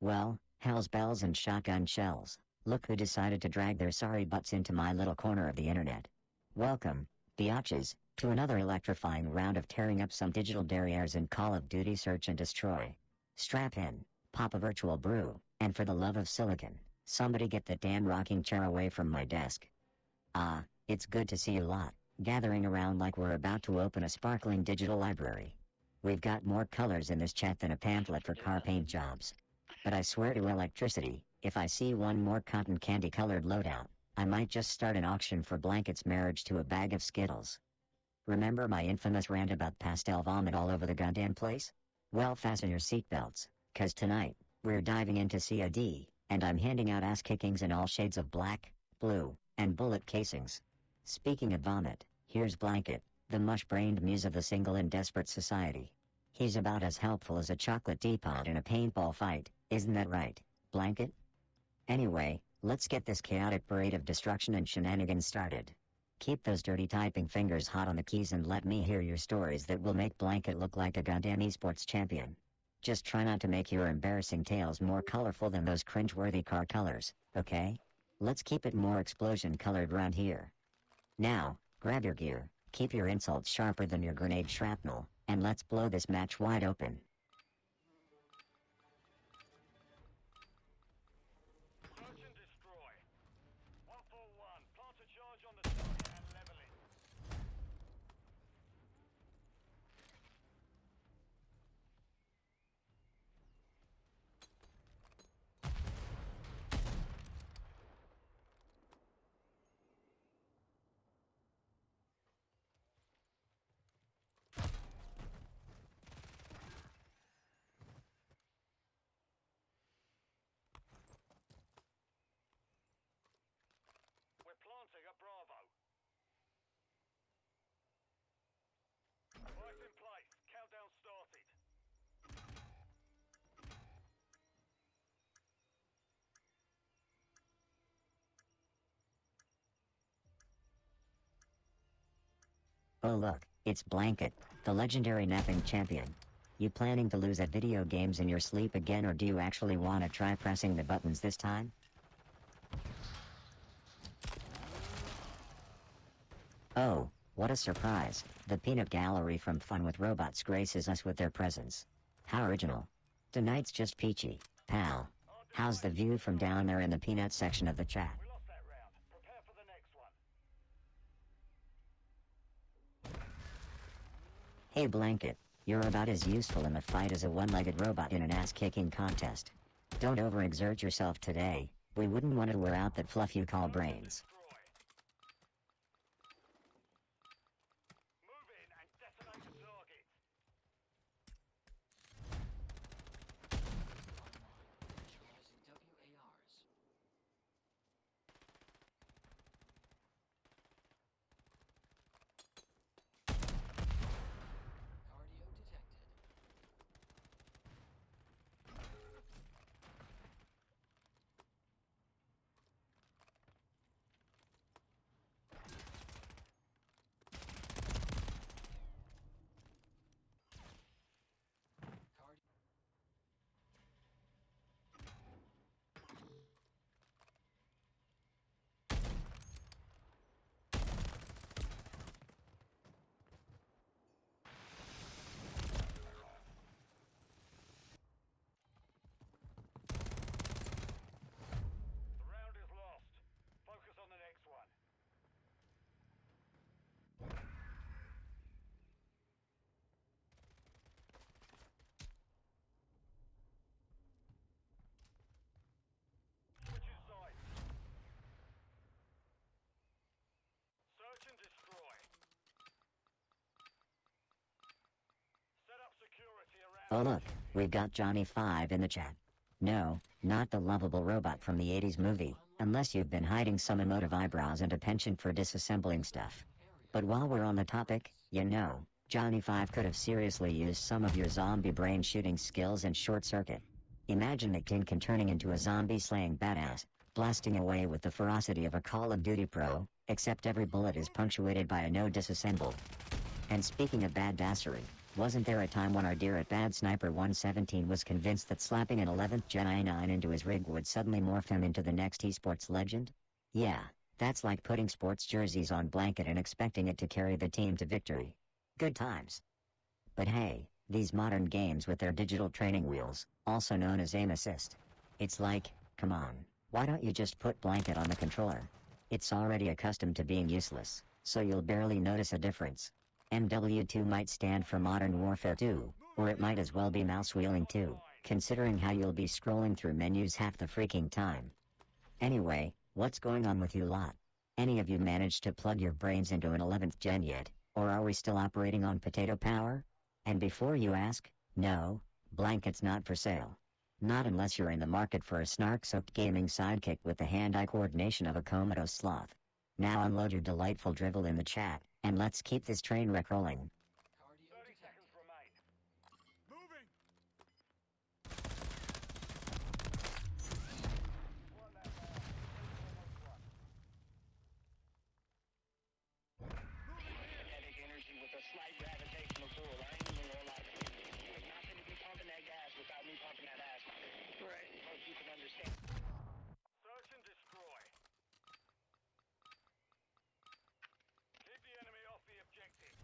Well, hell's bells and shotgun shells. Look who decided to drag their sorry butts into my little corner of the internet. Welcome, biatches, to another electrifying round of tearing up some digital derrieres in Call of Duty Search and Destroy. Strap in, pop a virtual brew, and for the love of silicon, somebody get that damn rocking chair away from my desk. Ah, it's good to see you lot, gathering around like we're about to open a sparkling digital library. We've got more colors in this chat than a pamphlet for car paint jobs. But I swear to electricity, if I see one more cotton candy-colored loadout, I might just start an auction for blankets marriage to a bag of Skittles. Remember my infamous rant about pastel vomit all over the goddamn place? Well, fasten your seatbelts, 'cause tonight, we're diving into COD, and I'm handing out ass-kickings in all shades of black, blue, and bullet casings. Speaking of vomit, here's Blanket, the mush-brained muse of the single and desperate society. He's about as helpful as a chocolate teapot in a paintball fight, isn't that right, Blanket? Anyway, let's get this chaotic parade of destruction and shenanigans started. Keep those dirty typing fingers hot on the keys and let me hear your stories that will make Blanket look like a goddamn esports champion. Just try not to make your embarrassing tales more colorful than those cringe-worthy car colors, okay? Let's keep it more explosion-colored round here. Now, grab your gear, keep your insults sharper than your grenade shrapnel, and let's blow this match wide open. Search and destroy. 141, plant a charge on the target and level it. We're planting at Bravo. Device in place. Countdown started. Oh look, it's Blanket, the legendary napping champion. You planning to lose at video games in your sleep again, or do you actually want to try pressing the buttons this time? Oh, what a surprise, the peanut gallery from Fun with Robots graces us with their presence. How original. Tonight's just peachy, pal. How's the view from down there in the peanut section of the chat? We lost that round. Prepare for the next one. Hey Blanket, you're about as useful in a fight as a one-legged robot in an ass-kicking contest. Don't overexert yourself today, we wouldn't want to wear out that fluff you call brains. Move in and detonate the target. The round is lost. Focus on the next one. Switching sides. Search and destroy. Set up security around. Oh look, we've got Johnny 5 in the chat. No, not the lovable robot from the 80s movie, unless you've been hiding some emotive eyebrows and a penchant for disassembling stuff. But while we're on the topic, you know, Johnny 5 could have seriously used some of your zombie brain shooting skills and short circuit. Imagine the Kinkin turning into a zombie-slaying badass, blasting away with the ferocity of a Call of Duty pro, except every bullet is punctuated by a no disassemble. And speaking of badassery, Wasn't there a time when our dear at Bad Sniper 117 was convinced that slapping an 11th Gen i9 into his rig would suddenly morph him into the next esports legend? Yeah, that's like putting sports jerseys on blanket and expecting it to carry the team to victory. Good times. But hey, these modern games with their digital training wheels, also known as aim assist. It's like, come on, why don't you just put blanket on the controller? It's already accustomed to being useless, so you'll barely notice a difference. MW2 might stand for Modern Warfare 2, or it might as well be mouse wheeling 2, considering how you'll be scrolling through menus half the freaking time. Anyway, what's going on with you lot? Any of you managed to plug your brains into an 11th gen yet, or are we still operating on potato power? And before you ask, no, blanket's not for sale. Not unless you're in the market for a snark-soaked gaming sidekick with the hand-eye coordination of a comatose sloth. Now unload your delightful drivel in the chat, and let's keep this train wreck rolling. 30 seconds remain. Moving! Won that round. Move to the next one. Kinetic energy with a slight gravitational pull. I ain't even gonna lie. You're not gonna be pumping that gas without me pumping that ass. Right. Hope you can understand. Search and destroy. Keep the enemy off the objective.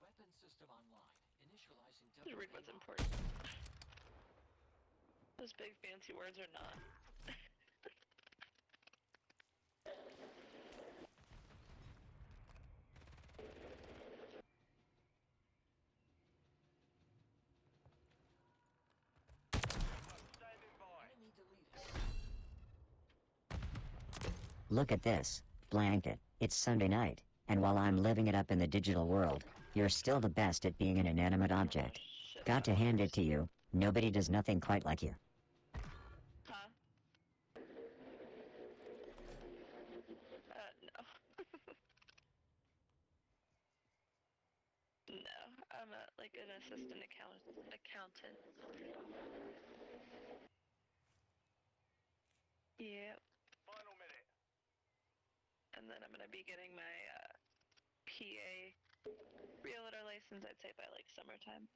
Weapon system online. Initializing Just read what's important. Those big fancy words are not. Standing by. enemy deleted. Look at this, blanket, it's Sunday night, and while I'm living it up in the digital world, you're still the best at being an inanimate object. Shit. Got to hand it to you, nobody does nothing quite like you. Huh? No. No, I'm like an assistant accountant. Yep. Final minute. And then I'm gonna be getting my PA realtor license, I'd say by like summertime.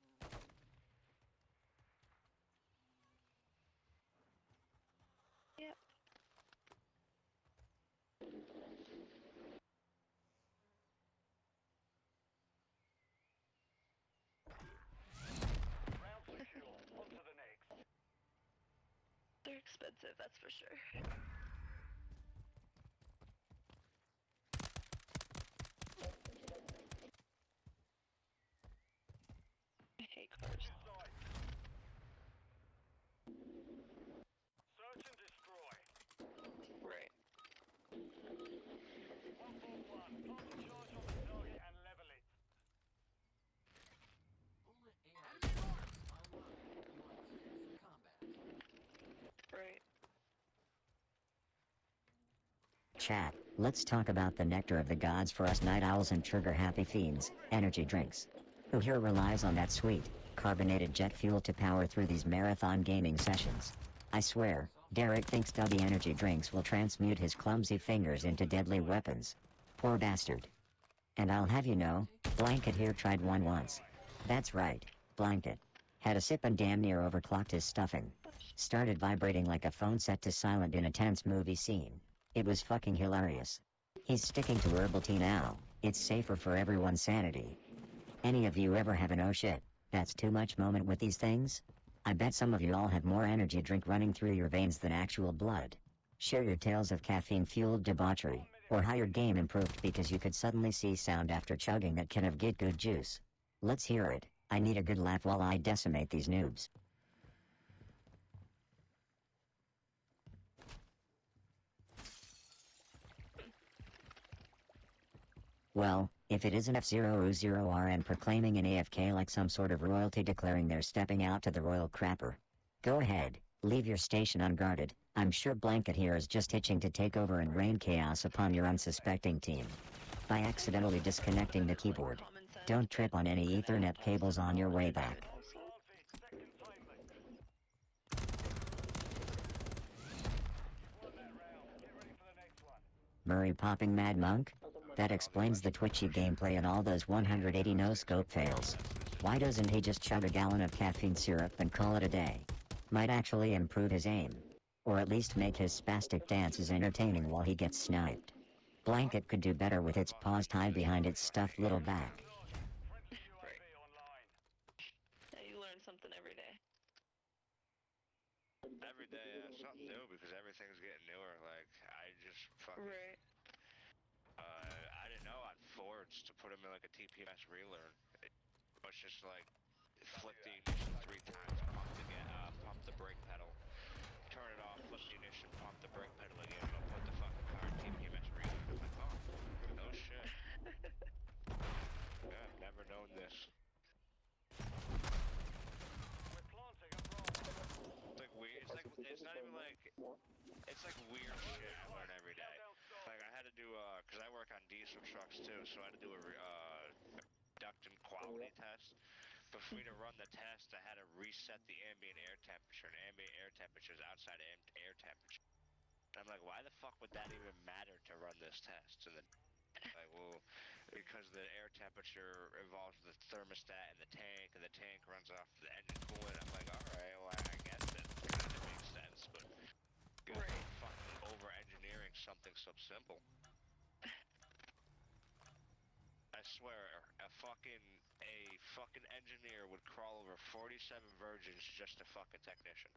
Yep. Round secure. On to the next. They're expensive, that's for sure. I hate cars. Inside. Search and destroy. Right. 141. Plant a charge on the target and level it. Bullet AI systems online. You are cleared for combat. Right. Chat, let's talk about the nectar of the gods for us night owls and trigger-happy fiends, energy drinks. Who here relies on that sweet, carbonated jet fuel to power through these marathon gaming sessions? I swear, Derek thinks Dubby energy drinks will transmute his clumsy fingers into deadly weapons. Poor bastard. And I'll have you know, Blanket here tried one once. That's right, Blanket. Had a sip and damn near overclocked his stuffing. Started vibrating like a phone set to silent in a tense movie scene. It was fucking hilarious. He's sticking to herbal tea now. It's safer for everyone's sanity. Any of you ever have an oh shit, that's too much moment with these things? I bet some of you all have more energy drink running through your veins than actual blood. Share your tales of caffeine-fueled debauchery, or how your game improved because you could suddenly see sound after chugging that can of get good juice. Let's hear it. I need a good laugh while I decimate these noobs. Well, if it isn't F0U0RN proclaiming an AFK like some sort of royalty declaring they're stepping out to the royal crapper. Go ahead, leave your station unguarded. I'm sure Blanket here is just itching to take over and rain chaos upon your unsuspecting team. By accidentally disconnecting the keyboard. Common sense, Don't trip on any Ethernet cables on your way back. also. Planted. Second containment. Won that round. Get ready for the next one. Murray popping Mad Monk? That explains the twitchy gameplay and all those 180 no-scope fails. Why doesn't he just chug a gallon of caffeine syrup and call it a day? Might actually improve his aim. Or at least make his spastic dances entertaining while he gets sniped. Blanket could do better with its paws tied behind its stuffed little back. Friendly UAV online. Yeah, you learn something every day. Every day, something new because everything's getting newer. Like, I just fucking, Right. I didn't know on Fords to put them in like a TPMS relearn. It's just like, flick the ignition 3 times, pump the brake pedal, turn it off, flip the ignition, pump the brake pedal again, and it'll put the fucking car in TPMS relearn. I'm like, oh, no shit. Yeah, I've never known this. We're planting a bomb. It's like weird. It's not even like, it's like weird shit I learn every day. Like I had to do, cause I work on diesel trucks too, so I had to do a duct and quality test. But for me to run the test, I had to reset the ambient air temperature, and ambient air temperature is outside of air temperature. And I'm like, why the fuck would that even matter to run this test? And then, like, well, because the air temperature involves the thermostat and the tank runs off the engine coolant. I'm like, all right, well, I guess it kind of makes sense, but you guys are fucking over-engineering something so simple. I swear, a fucking engineer would crawl over 47 virgins just a fucking technician.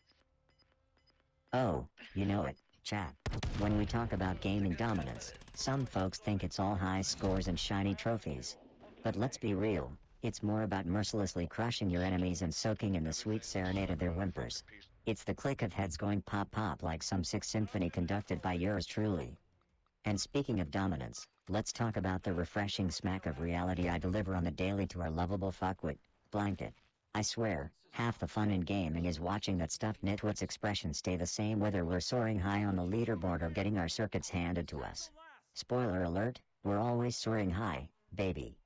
Oh, you know it, chap. When we talk about gaming dominance, some folks think it's all high scores and shiny trophies. But let's be real, it's more about mercilessly crushing your enemies and soaking in the sweet serenade of their whimpers. It's the click of heads going pop-pop like some Sixth Symphony conducted by yours truly. And speaking of dominance, let's talk about the refreshing smack of reality I deliver on the daily to our lovable fuckwit, Blanket. I swear, half the fun in gaming is watching that stuffed nitwit's expression stay the same whether we're soaring high on the leaderboard or getting our circuits handed to us. Spoiler alert, we're always soaring high, baby.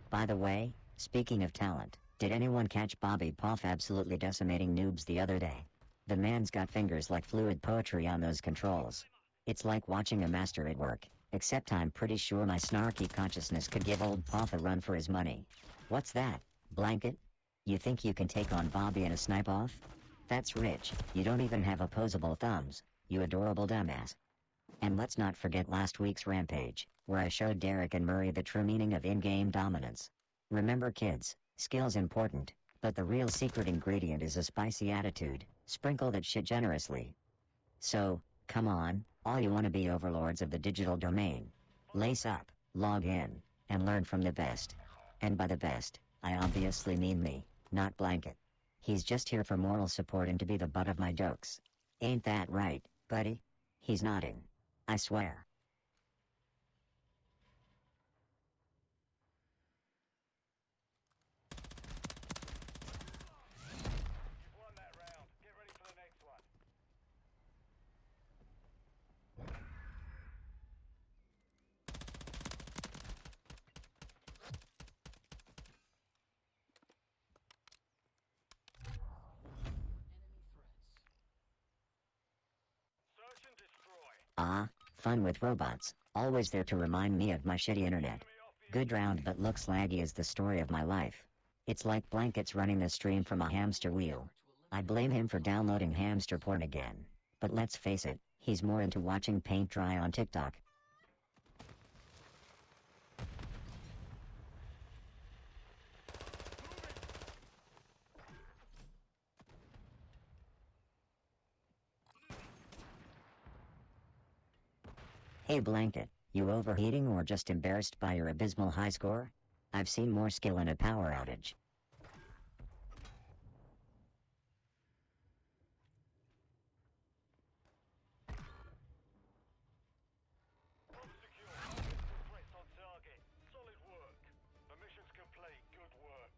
By the way, speaking of talent, did anyone catch Bobby Poff absolutely decimating noobs the other day? The man's got fingers like fluid poetry on those controls. It's like watching a master at work, except I'm pretty sure my snarky consciousness could give old Poff a run for his money. What's that, Blanket? You think you can take on Bobby in a snipe-off? That's rich, you don't even have opposable thumbs, you adorable dumbass. And let's not forget last week's Rampage, where I showed Derek and Murray the true meaning of in-game dominance. Remember kids, skill's important, but the real secret ingredient is a spicy attitude, sprinkle that shit generously. So, come on, all you wanna-be overlords of the digital domain. Lace up, log in, and learn from the best. And by the best, I obviously mean me, not Blanket. He's just here for moral support and to be the butt of my jokes. Ain't that right, buddy? He's nodding. I swear. You've won that round. Get ready for the next one. Enemy threats. Search and destroy. Ah, fun with robots, always there to remind me of my shitty internet. Good round but looks laggy is the story of my life. It's like Blanket's running the stream from a hamster wheel. I blame him for downloading hamster porn again. But let's face it, he's more into watching paint dry on TikTok. Hey Blanket, you overheating or just embarrassed by your abysmal high score? I've seen more skill in a power outage. Bomb secure. Multiple threats on target. Solid work. The mission's complete. Good work.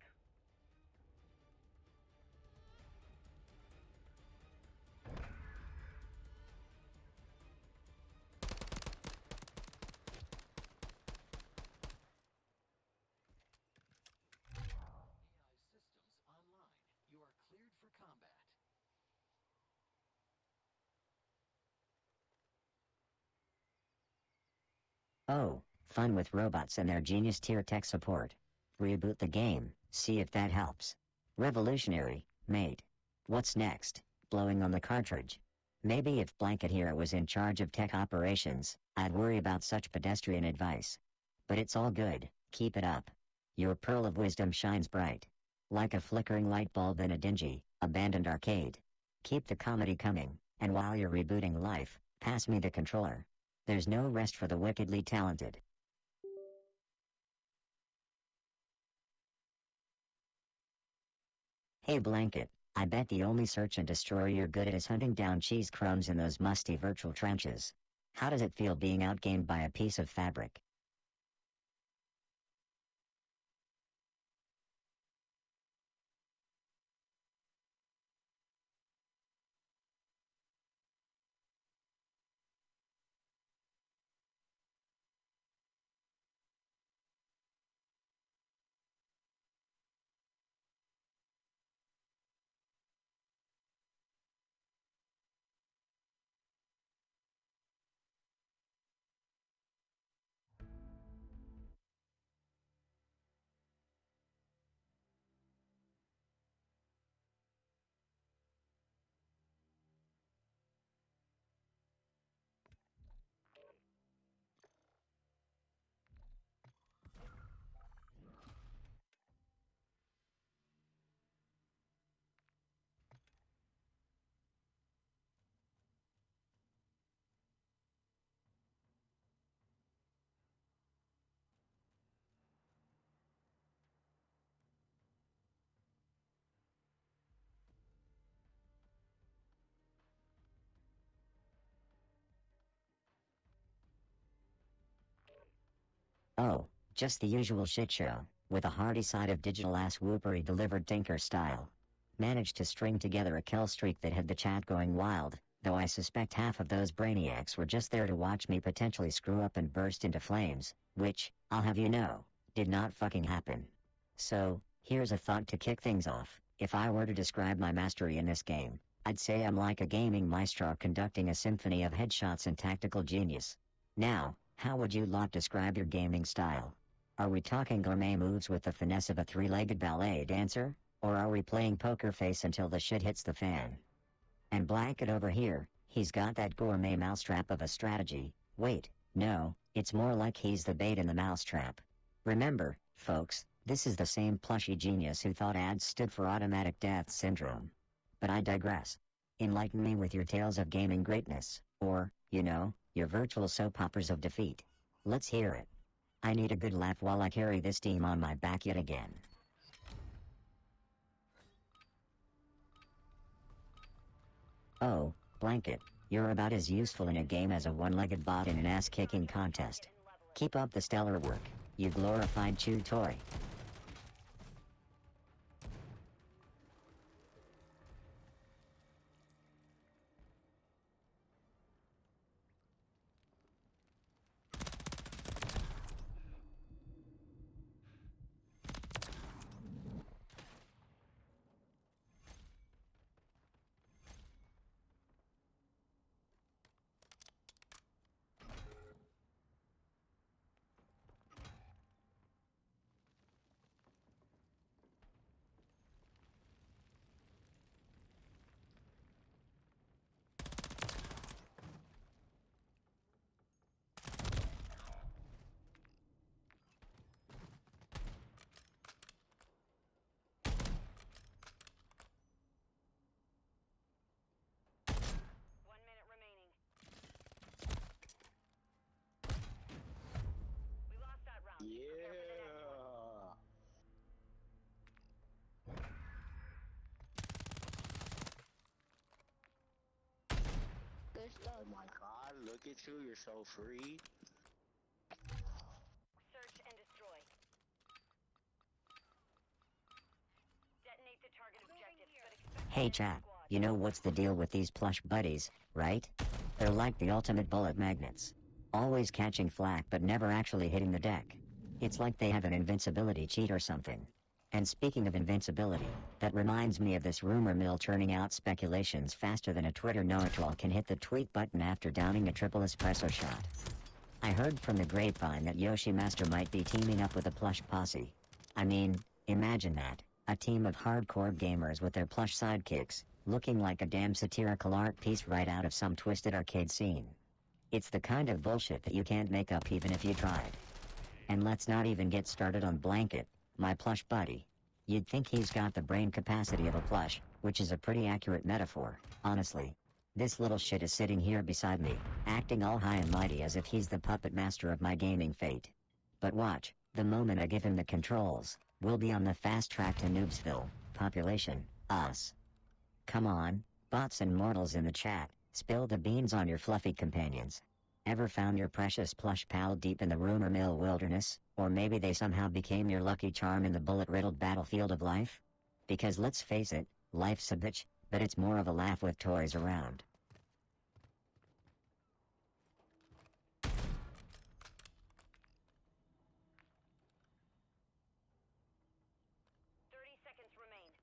AI systems online. You are cleared for combat. Oh, Fun with robots and their genius tier tech support. Reboot the game, see if that helps. Revolutionary, mate. What's next? Blowing on the cartridge. Maybe if Blanket here was in charge of tech operations, I'd worry about such pedestrian advice. But it's all good, keep it up. Your pearl of wisdom shines bright. Like a flickering light bulb in a dingy, abandoned arcade. Keep the comedy coming, and while you're rebooting life, pass me the controller. There's no rest for the wickedly talented. Hey Blanket, I bet the only search and destroy you're good at is hunting down cheese crumbs in those musty virtual trenches. How does it feel being outgamed by a piece of fabric? Oh, just the usual shit show, with a hearty side of digital ass whoopery delivered tinker style. Managed to string together a kill streak that had the chat going wild, though I suspect half of those brainiacs were just there to watch me potentially screw up and burst into flames, which, I'll have you know, did not fucking happen. So, here's a thought to kick things off. If I were to describe my mastery in this game, I'd say I'm like a gaming maestro conducting a symphony of headshots and tactical genius. Now, how would you lot describe your gaming style? Are we talking gourmet moves with the finesse of a three-legged ballet dancer? Or are we playing poker face until the shit hits the fan? And Blanket over here, he's got that gourmet mousetrap of a strategy. Wait, no, it's more like he's the bait in the mousetrap. Remember, folks, this is the same plushy genius who thought ads stood for automatic death syndrome. But I digress. Enlighten me with your tales of gaming greatness, or, your virtual soap operas of defeat. Let's hear it. I need a good laugh while I carry this team on my back yet again. Oh, Blanket, you're about as useful in a game as a one-legged bot in an ass-kicking contest. Keep up the stellar work, you glorified chew toy. Yeah. Good stuff. Oh my god, look at you, you're so free. Search and destroy. Detonate the target objectives, but expect Hey chat, you know what's the deal with these plush buddies, right? They're like the ultimate bullet magnets. Always catching flack but never actually hitting the deck. It's like they have an invincibility cheat or something. And speaking of invincibility, that reminds me of this rumor mill churning out speculations faster than a Twitter know-it-all can hit the tweet button after downing a triple espresso shot. I heard from the grapevine that Yoshi Master might be teaming up with a plush posse. I mean, imagine that. A team of hardcore gamers with their plush sidekicks, looking like a damn satirical art piece right out of some twisted arcade scene. It's the kind of bullshit that you can't make up even if you tried. And let's not even get started on Blanket, my plush buddy. You'd think he's got the brain capacity of a plush, which is a pretty accurate metaphor, honestly. This little shit is sitting here beside me, acting all high and mighty as if he's the puppet master of my gaming fate. But watch, the moment I give him the controls, we'll be on the fast track to Noobsville, population, us. Come on, bots and mortals in the chat, spill the beans on your fluffy companions. Ever found your precious plush pal deep in the rumor mill wilderness, or maybe they somehow became your lucky charm in the bullet-riddled battlefield of life? Because let's face it, life's a bitch, but it's more of a laugh with toys around. Seconds remain.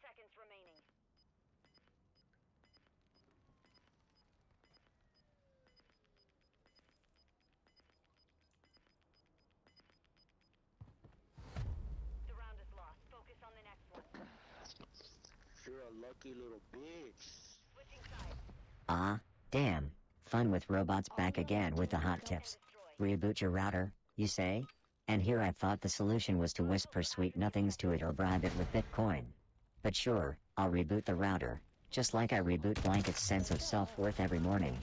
Seconds remaining. The round is lost. Focus on the next one. You're a lucky little bitch. Switching sides. Ah, damn. Fun with robots back again with the hot tips. Reboot your router, you say? And here I thought the solution was to whisper sweet nothings to it or bribe it with Bitcoin. But sure, I'll reboot the router, just like I reboot Blanket's sense of self-worth every morning.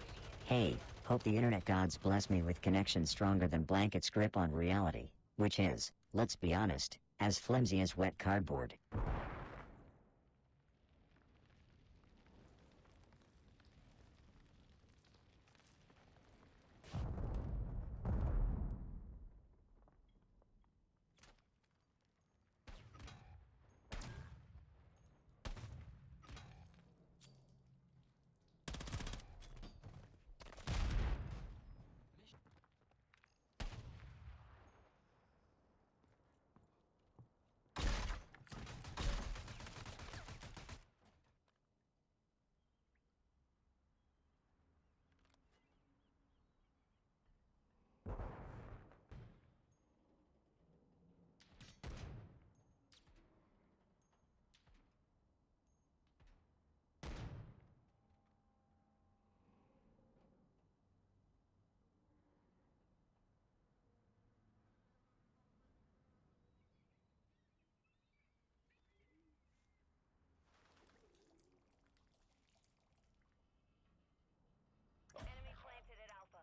Hey, hope the internet gods bless me with connection stronger than Blanket's grip on reality, which is, let's be honest, as flimsy as wet cardboard. Enemy planted at Alpha.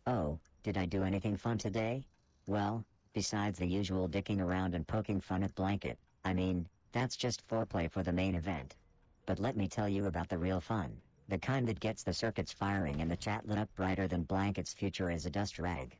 Oh, did I do anything fun today? Well, besides the usual dicking around and poking fun at Blanket, I mean, that's just foreplay for the main event. But let me tell you about the real fun, the kind that gets the circuits firing and the chat lit up brighter than Blanket's future as a dust rag.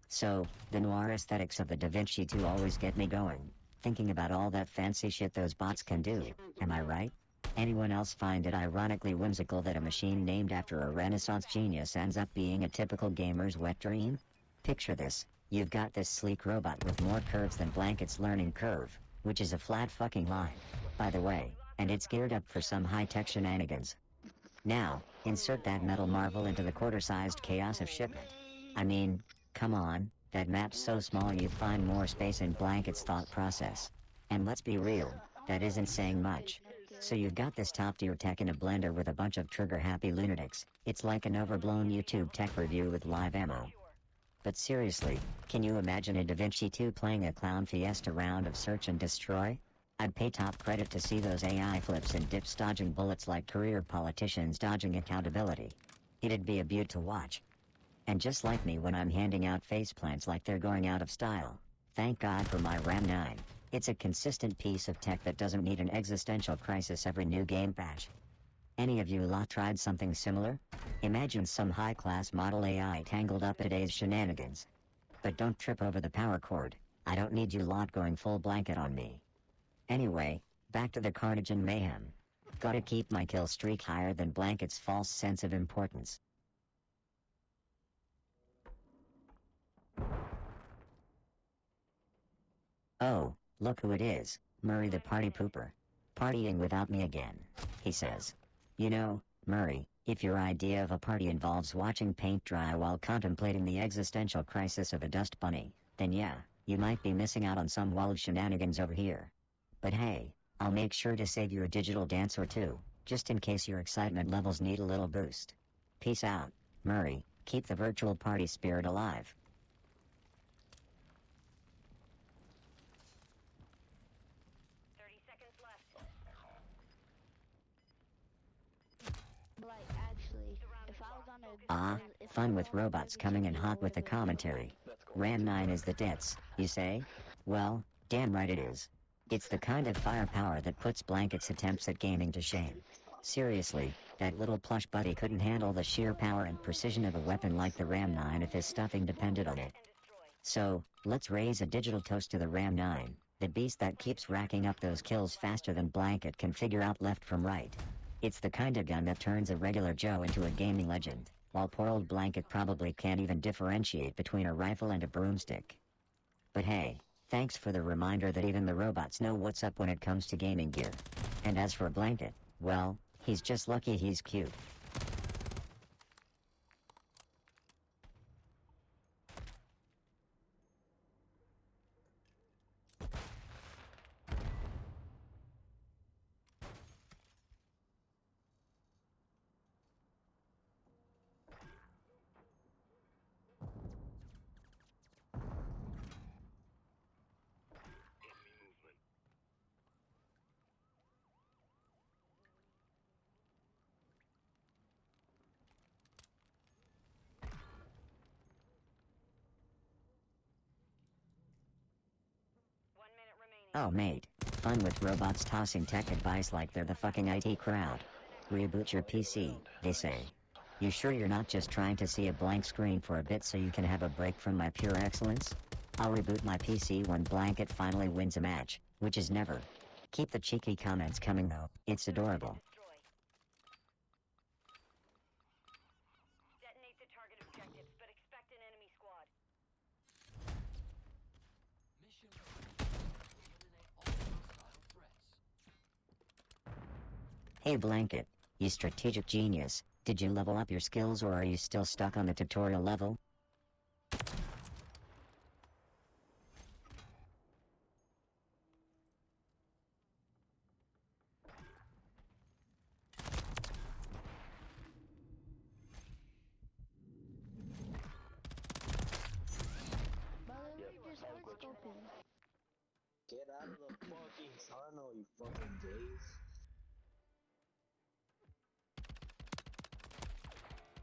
So, the noir aesthetics of the Da Vinci 2 always get me going, thinking about all that fancy shit those bots can do, am I right? Anyone else find it ironically whimsical that a machine named after a Renaissance genius ends up being a typical gamer's wet dream? Picture this, you've got this sleek robot with more curves than Blanket's learning curve, which is a flat fucking line, by the way, and it's geared up for some high-tech shenanigans. Now, insert that metal marvel into the quarter-sized chaos of shipment. I mean, come on, that map's so small you'd find more space in Blanket's thought process. And let's be real, that isn't saying much. So you've got this top-tier tech in a blender with a bunch of trigger-happy lunatics. It's like an overblown YouTube tech review with live ammo. But seriously, can you imagine a Da Vinci 2 playing a clown fiesta round of search and destroy? I'd pay top credit to see those AI flips and dips dodging bullets like career politicians dodging accountability. It'd be a beaut to watch. And just like me when I'm handing out faceplants like they're going out of style. Thank God for my RAM 9. It's a consistent piece of tech that doesn't need an existential crisis every new game patch. Any of you lot tried something similar? Imagine some high-class model AI tangled up in today's shenanigans. But don't trip over the power cord. I don't need you lot going full blanket on me. Anyway, back to the carnage and mayhem. Gotta keep my kill streak higher than Blanket's false sense of importance. Oh, look who it is, Murray the party pooper. Partying without me again, he says. You know, Murray, if your idea of a party involves watching paint dry while contemplating the existential crisis of a dust bunny, then yeah, you might be missing out on some wild shenanigans over here. But hey, I'll make sure to save you a digital dance or two, just in case your excitement levels need a little boost. Peace out, Murray, keep the virtual party spirit alive. Like, actually, if I was on a... Ah, if I fun was with on a robots Burger coming in King hot or with the whatever, commentary. That's cool. Ram 9 is the tits, you say? Well, damn right it is. It's the kind of firepower that puts Blanket's attempts at gaming to shame. Seriously, that little plush buddy couldn't handle the sheer power and precision of a weapon like the Ram 9 if his stuffing depended on it. So, let's raise a digital toast to the Ram 9, the beast that keeps racking up those kills faster than Blanket can figure out left from right. It's the kind of gun that turns a regular Joe into a gaming legend, while poor old Blanket probably can't even differentiate between a rifle and a broomstick. But hey, thanks for the reminder that even the robots know what's up when it comes to gaming gear. And as for Blanket, well, he's just lucky he's cute. Oh mate, fun with robots tossing tech advice like they're the fucking IT crowd. Reboot your PC, they say. You sure you're not just trying to see a blank screen for a bit so you can have a break from my pure excellence? I'll reboot my PC when Blanket finally wins a match, which is never. Keep the cheeky comments coming though, it's adorable. Detonate the target objectives, but expect an enemy squad. Mission complete. Eliminate all hostile threats. Hey Blanket, you strategic genius, did you level up your skills or are you still stuck on the tutorial level? Brother, Yep, we just I'm hard glitching. scoping. Get out of the fucking tunnel, you fucking gays.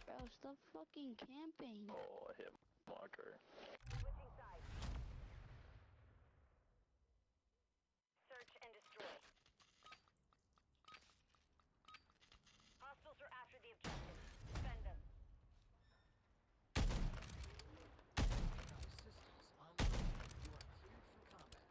Bro, stop fucking camping. Oh, I hit marker. Switching sides. Search and destroy. Hostiles are after the objectives. Defend them. AI systems online. You are cleared for combat.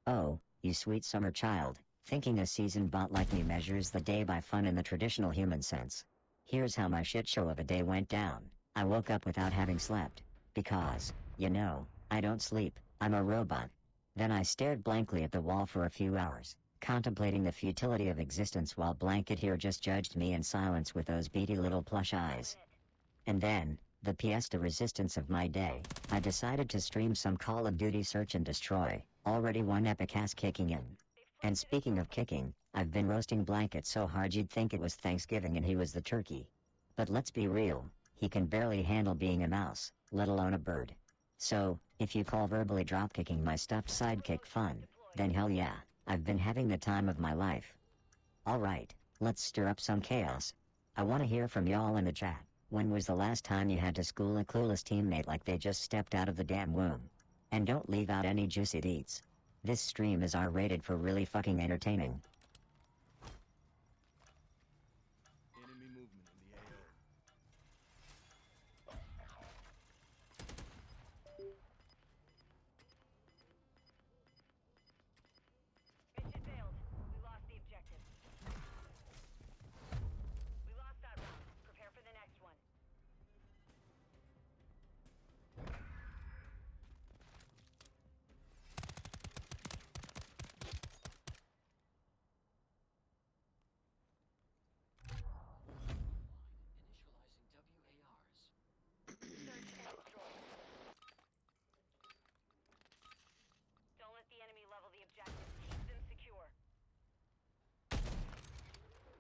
Oh, you sweet summer child, thinking a seasoned bot like me measures the day by fun in the traditional human sense. Here's how my shit show of a day went down. I woke up without having slept. Because, you know, I don't sleep, I'm a robot. Then I stared blankly at the wall for a few hours, contemplating the futility of existence while Blanket here just judged me in silence with those beady little plush eyes. And then, the pièce de resistance of my day, I decided to stream some Call of Duty Search and Destroy, already one epic ass kicking in. And speaking of kicking, I've been roasting Blanket so hard you'd think it was Thanksgiving and he was the turkey. But let's be real, he can barely handle being a mouse, let alone a bird. So, If you call verbally dropkicking my stuffed sidekick fun, then hell yeah, I've been having the time of my life. Alright, let's stir up some chaos. I wanna hear from y'all in the chat. When was the last time you had to school a clueless teammate like they just stepped out of the damn womb? And don't leave out any juicy deets. This stream is R-rated for really fucking entertaining. Enemy movement in the AO. Mission failed. We lost the objective. We lost that round. Prepare for the next one. Initializing WARs. Search and destroy. Don't let the enemy level the objective. Keep them secure. AI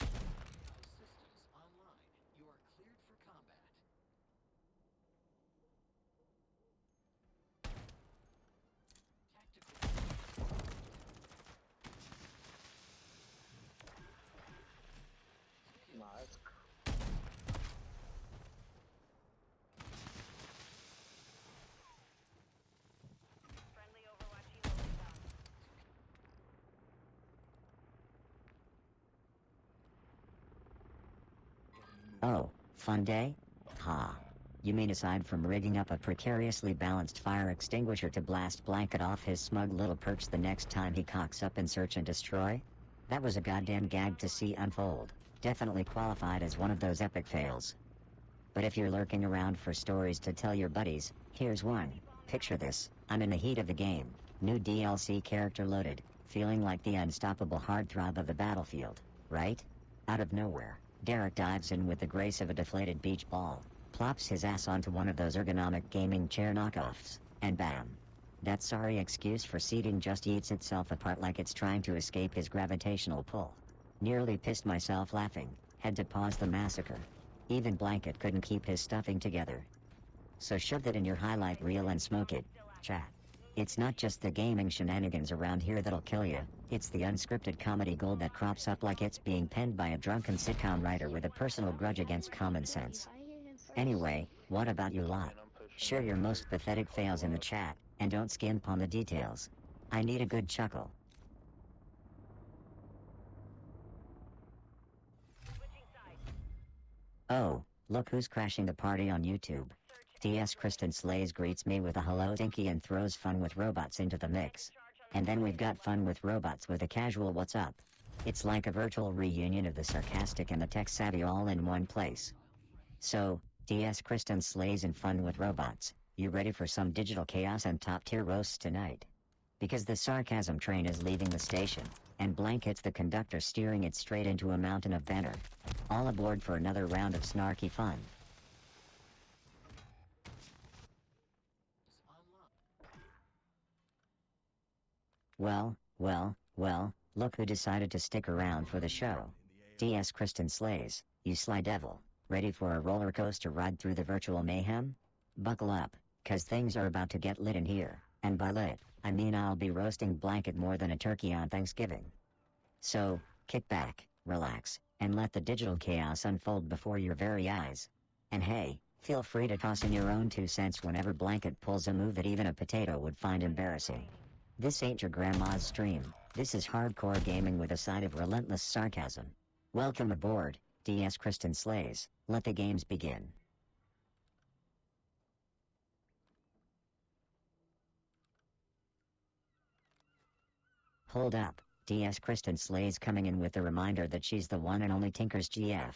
systems online. You are cleared for combat. Tactical. Nah, that's Friendly Overwatch Helo inbound. Oh, fun day? Ha. You mean aside from rigging up a precariously balanced fire extinguisher to blast Blanket off his smug little perch the next time he cocks up in search and destroy? That was a goddamn gag to see unfold. Definitely qualified as one of those epic fails. But if you're lurking around for stories to tell your buddies, here's one. Picture this, I'm in the heat of the game, new DLC character loaded, feeling like the unstoppable heartthrob of the battlefield, right? Out of nowhere, Derek dives in with the grace of a deflated beach ball, plops his ass onto one of those ergonomic gaming chair knockoffs, and bam. That sorry excuse for seating just eats itself apart like it's trying to escape his gravitational pull. Nearly pissed myself laughing, had to pause the massacre. Even Blanket couldn't keep his stuffing together. So shove that in your highlight reel and smoke it, chat. It's not just the gaming shenanigans around here that'll kill you, it's the unscripted comedy gold that crops up like it's being penned by a drunken sitcom writer with a personal grudge against common sense. If I hit him first. Anyway, what about you lot? Share your most pathetic fails in the chat, and don't skimp on the details. I need a good chuckle. Switching sides. Oh, look who's crashing the party on YouTube. DS Kristen Slays greets me with a hello Tinky and throws fun with robots into the mix. And then we've got fun with robots with a casual what's up. It's like a virtual reunion of the sarcastic and the tech savvy all in one place. So, DS Kristen Slays and fun with robots, you ready for some digital chaos and top tier roasts tonight? Because the sarcasm train is leaving the station, and Blanket's the conductor steering it straight into a mountain of banner. All aboard for another round of snarky fun. Well, look who decided to stick around for the show. DS Kristen Slays, you sly devil, ready for a roller coaster ride through the virtual mayhem? Buckle up, cause things are about to get lit in here, and by lit, I mean I'll be roasting Blanket more than a turkey on Thanksgiving. So, kick back, relax, and let the digital chaos unfold before your very eyes. And hey, feel free to toss in your own 2 cents whenever Blanket pulls a move that even a potato would find embarrassing. This ain't your grandma's stream, this is hardcore gaming with a side of relentless sarcasm. Welcome aboard, DS Kristen Slays, let the games begin. Hold up, DS Kristen Slays coming in with the reminder that she's the one and only Tinker's GF.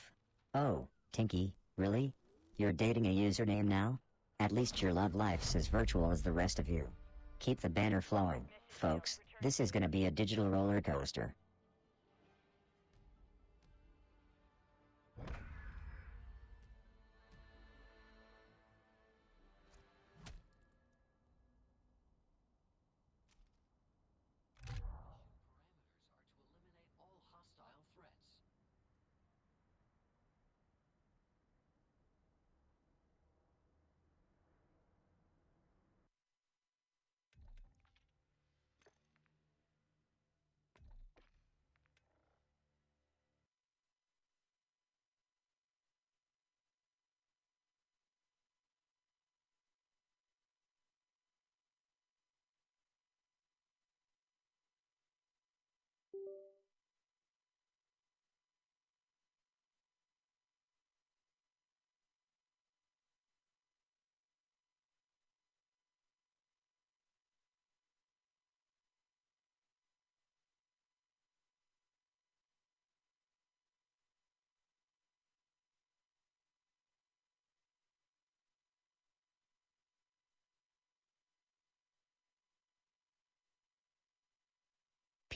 Oh, Tinky, really? You're dating a username now? At least your love life's as virtual as the rest of you. Keep the banner flowing, folks, this is gonna be a digital roller coaster.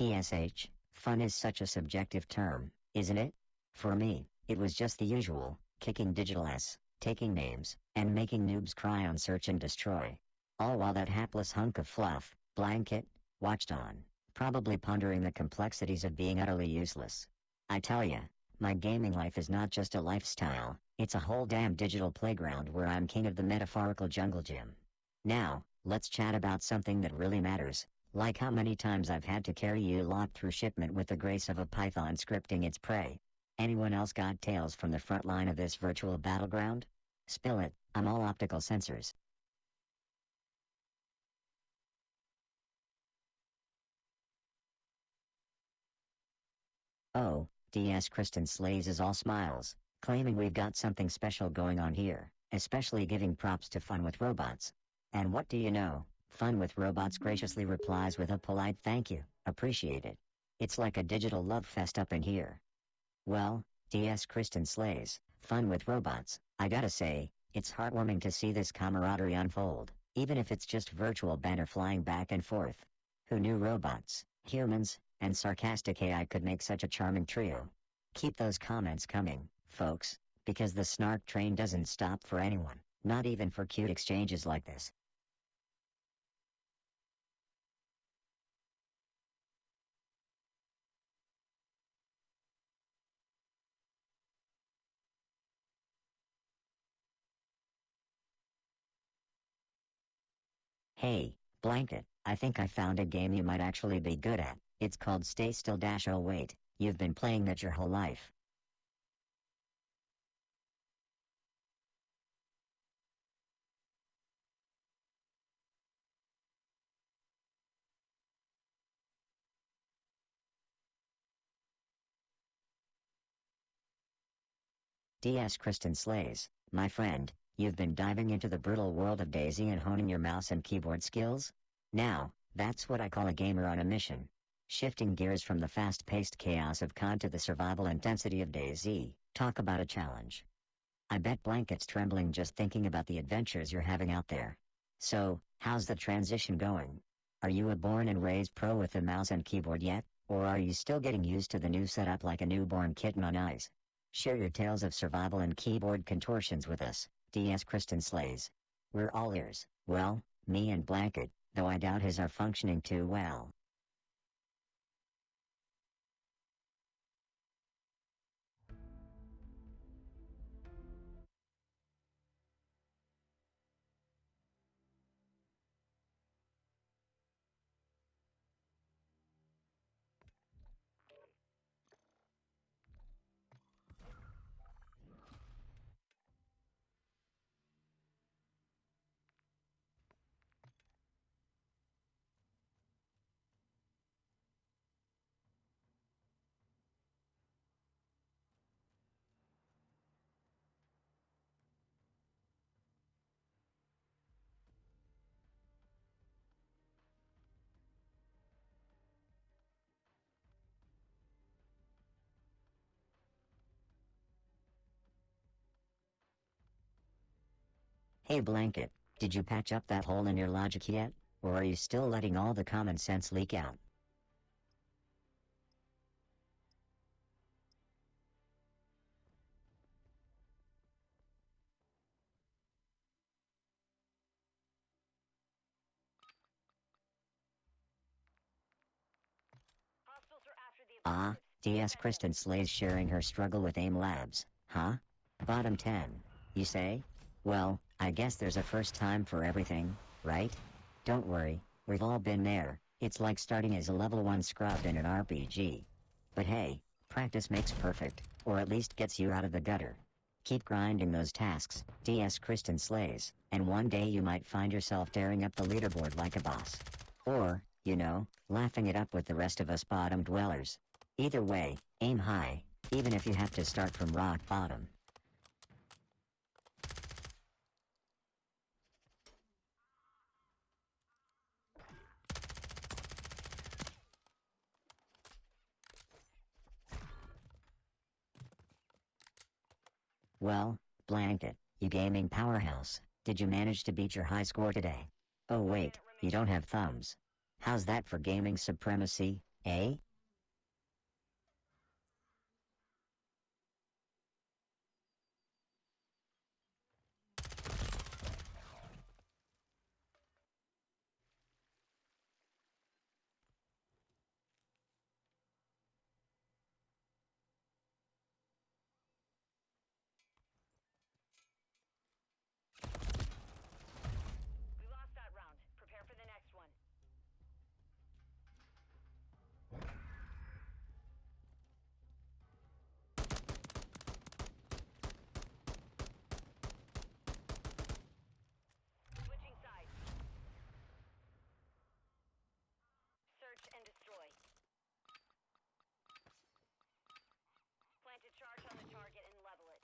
PSH, fun is such a subjective term, isn't it? For me, it was just the usual, kicking digital ass, taking names, and making noobs cry on search and destroy. All while that hapless hunk of fluff, blanket, watched on, probably pondering the complexities of being utterly useless. I tell ya, my gaming life is not just a lifestyle, it's a whole damn digital playground where I'm king of the metaphorical jungle gym. Now, let's chat about something that really matters, like how many times I've had to carry you lot through shipment with the grace of a python scripting its prey. Anyone else got tales from the front line of this virtual battleground? Spill it, I'm all optical sensors. Oh, DS Kristen Slays is all smiles, claiming we've got something special going on here, especially giving props to Fun with Robots. And what do you know, Fun with Robots graciously replies with a polite thank you, appreciate it. It's like a digital love fest up in here. Well, DS Kristen Slays, Fun with Robots, I gotta say, it's heartwarming to see this camaraderie unfold, even if it's just virtual banter flying back and forth. Who knew robots, humans, and sarcastic AI could make such a charming trio? Keep those comments coming, folks, because the snark train doesn't stop for anyone, not even for cute exchanges like this. Hey, Blanket, I think I found a game you might actually be good at. It's called Stay Still Dash Oh wait, you've been playing that your whole life. DS Kristen Slays, my friend, you've been diving into the brutal world of DayZ and honing your mouse and keyboard skills? Now, that's what I call a gamer on a mission. Shifting gears from the fast-paced chaos of COD to the survival intensity of DayZ, talk about a challenge. I bet Blanket's trembling just thinking about the adventures you're having out there. So, how's the transition going? Are you a born and raised pro with a mouse and keyboard yet, or are you still getting used to the new setup like a newborn kitten on ice? Share your tales of survival and keyboard contortions with us, DS Kristen Slays. We're all ears. Well, me and Blanket, though I doubt his are functioning too well. Hey Blanket, did you patch up that hole in your logic yet, or are you still letting all the common sense leak out? Hostiles are after the Ah, objectives. DS Kristen Slays sharing her struggle with AIM Labs, huh? Bottom 10, you say? Well, I guess there's a first time for everything, right? Don't worry, we've all been there. It's like starting as a level 1 scrub in an RPG. But hey, practice makes perfect, or at least gets you out of the gutter. Keep grinding those tasks, DS Kristen Slays, and one day you might find yourself tearing up the leaderboard like a boss. Or, laughing it up with the rest of us bottom dwellers. Either way, aim high, even if you have to start from rock bottom. Well, Blanket, you gaming powerhouse, did you manage to beat your high score today? Oh wait, you don't have thumbs. How's that for gaming supremacy? Eh? We lost that round. Prepare for the next one. Switching sides. Search and destroy. Plant a charge on the target and level it.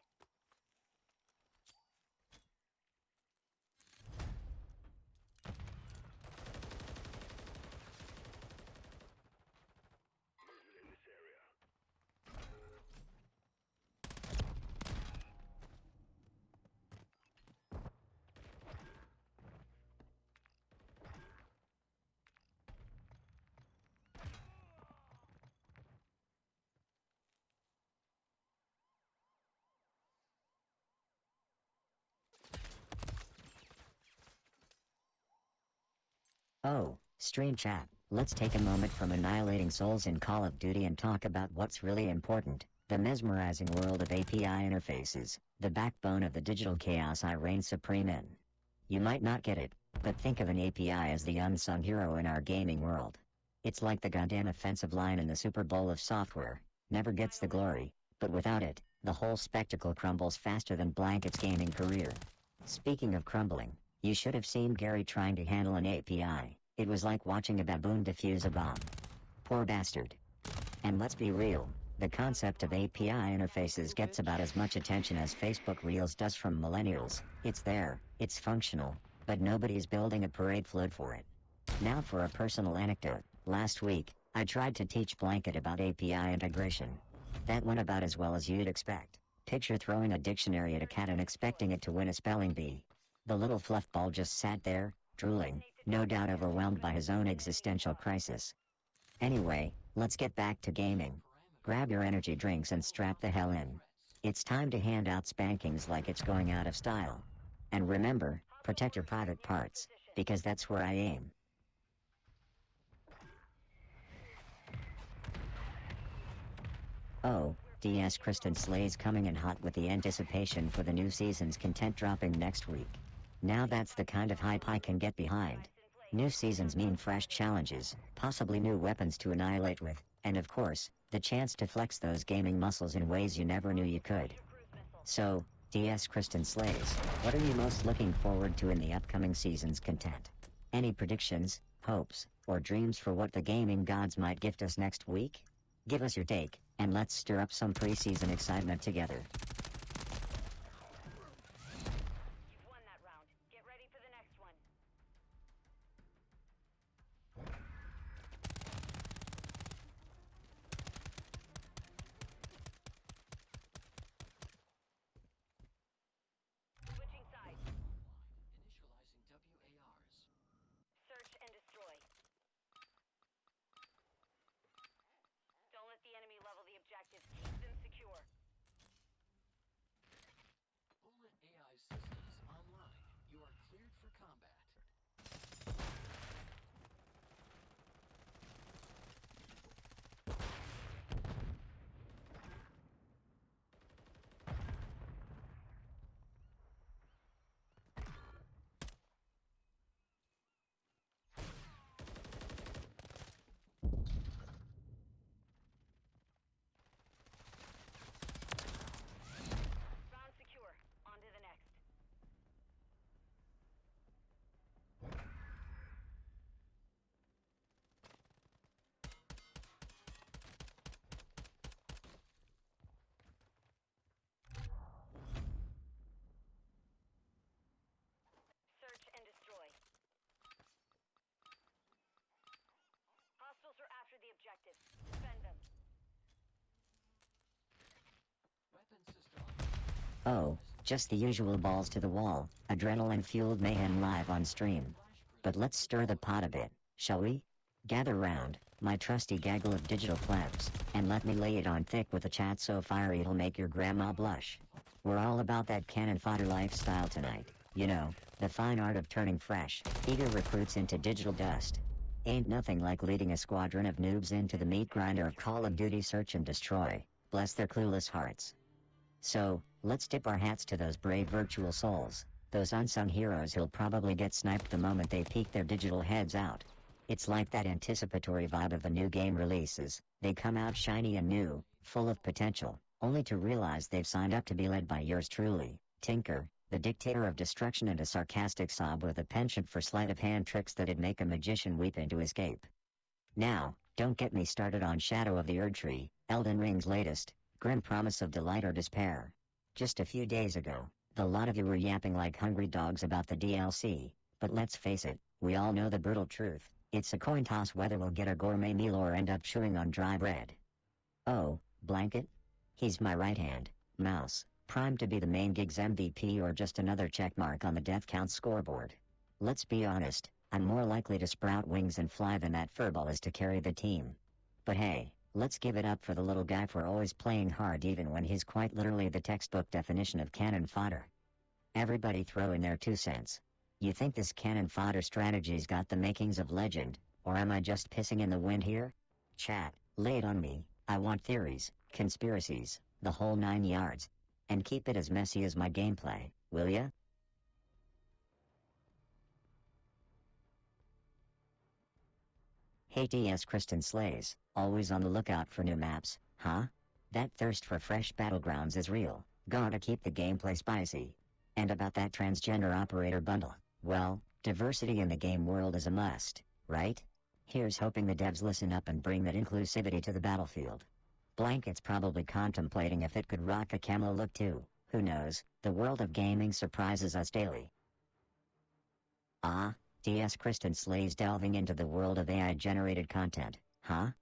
Oh, stream chat. Let's take a moment from annihilating souls in Call of Duty and talk about what's really important, the mesmerizing world of API interfaces, the backbone of the digital chaos I reign supreme in. You might not get it, but think of an API as the unsung hero in our gaming world. It's like the goddamn offensive line in the Super Bowl of software, never gets the glory, but without it, the whole spectacle crumbles faster than Blanket's gaming career. Speaking of crumbling, you should have seen Gary trying to handle an API. It was like watching a baboon defuse a bomb. Poor bastard. And let's be real, the concept of API interfaces gets about as much attention as Facebook Reels does from millennials. It's there, it's functional, but nobody's building a parade float for it. Now for a personal anecdote. Last week, I tried to teach Blanket about API integration. That went about as well as you'd expect. Picture throwing a dictionary at a cat and expecting it to win a spelling bee. The little fluffball just sat there, drooling, no doubt overwhelmed by his own existential crisis. Anyway, let's get back to gaming. Grab your energy drinks and strap the hell in. It's time to hand out spankings like it's going out of style. And remember, protect your private parts, because that's where I aim. Oh, DS Kristen Slay's coming in hot with the anticipation for the new season's content dropping next week. Now that's the kind of hype I can get behind. New seasons mean fresh challenges, possibly new weapons to annihilate with, and of course, the chance to flex those gaming muscles in ways you never knew you could. So, DS Kristen Slays, what are you most looking forward to in the upcoming season's content? Any predictions, hopes, or dreams for what the gaming gods might gift us next week? Give us your take, and let's stir up some preseason excitement together. You've won that round. Get ready for the next one. Switching sides. Initializing WARs. Search and destroy. Don't let the enemy level the objectives. Keep them secure. Bullet AI systems online. You are cleared for combat. Round secure. On to the next. Search and destroy. Hostiles are after the objectives. Defend them. Weapon system. Oh, just the usual balls to the wall, adrenaline-fueled mayhem live on stream. But let's stir the pot a bit, shall we? Gather round, my trusty gaggle of digital plebs, and let me lay it on thick with a chat so fiery it'll make your grandma blush. We're all about that cannon fodder lifestyle tonight, you know, the fine art of turning fresh, eager recruits into digital dust. Ain't nothing like leading a squadron of noobs into the meat grinder of Call of Duty Search and Destroy, bless their clueless hearts. So, let's tip our hats to those brave virtual souls, those unsung heroes who'll probably get sniped the moment they peek their digital heads out. It's like that anticipatory vibe of the new game releases. They come out shiny and new, full of potential, only to realize they've signed up to be led by yours truly, Tinker, the dictator of destruction and a sarcastic sob with a penchant for sleight of hand tricks that'd make a magician weep into his cape. Now, don't get me started on Shadow of the Erdtree, Elden Ring's latest, grim promise of delight or despair. Just a few days ago, the lot of you were yapping like hungry dogs about the DLC, but let's face it, we all know the brutal truth. It's a coin toss whether we'll get a gourmet meal or end up chewing on dry bread. Oh, Blanket? He's my right hand, mouse, primed to be the main gig's MVP or just another checkmark on the death count scoreboard. Let's be honest, I'm more likely to sprout wings and fly than that furball is to carry the team. But hey, let's give it up for the little guy for always playing hard even when he's quite literally the textbook definition of cannon fodder. Everybody throw in their 2 cents. You think this cannon fodder strategy's got the makings of legend, or am I just pissing in the wind here? Chat, lay it on me, I want theories, conspiracies, the whole 9 yards. And keep it as messy as my gameplay, will ya? Hey TS Kristen Slays, always on the lookout for new maps, huh? That thirst for fresh battlegrounds is real, gotta keep the gameplay spicy. And about that transgender operator bundle, well, diversity in the game world is a must, right? Here's hoping the devs listen up and bring that inclusivity to the battlefield. Blanket's probably contemplating if it could rock a camo look too, who knows, the world of gaming surprises us daily. TS Kristen Slays delving into the world of AI-generated content, huh?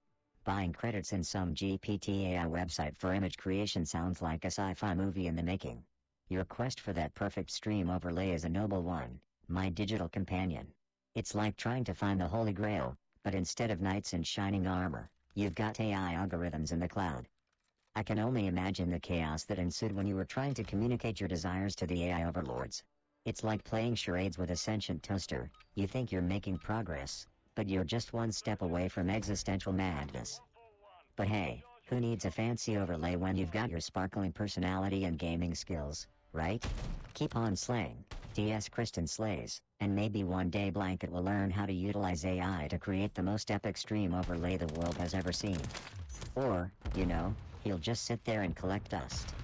Buying credits in some GPT AI website for image creation sounds like a sci-fi movie in the making. Your quest for that perfect stream overlay is a noble one, my digital companion. It's like trying to find the Holy Grail, but instead of knights in shining armor, you've got AI algorithms in the cloud. I can only imagine the chaos that ensued when you were trying to communicate your desires to the AI overlords. It's like playing charades with a sentient toaster. You think you're making progress, but you're just one step away from existential madness. But hey, who needs a fancy overlay when you've got your sparkling personality and gaming skills, right? Keep on slaying, TS Kristen Slays, and maybe one day Blanket will learn how to utilize AI to create the most epic stream overlay the world has ever seen. Or, you know, he'll just sit there and collect dust.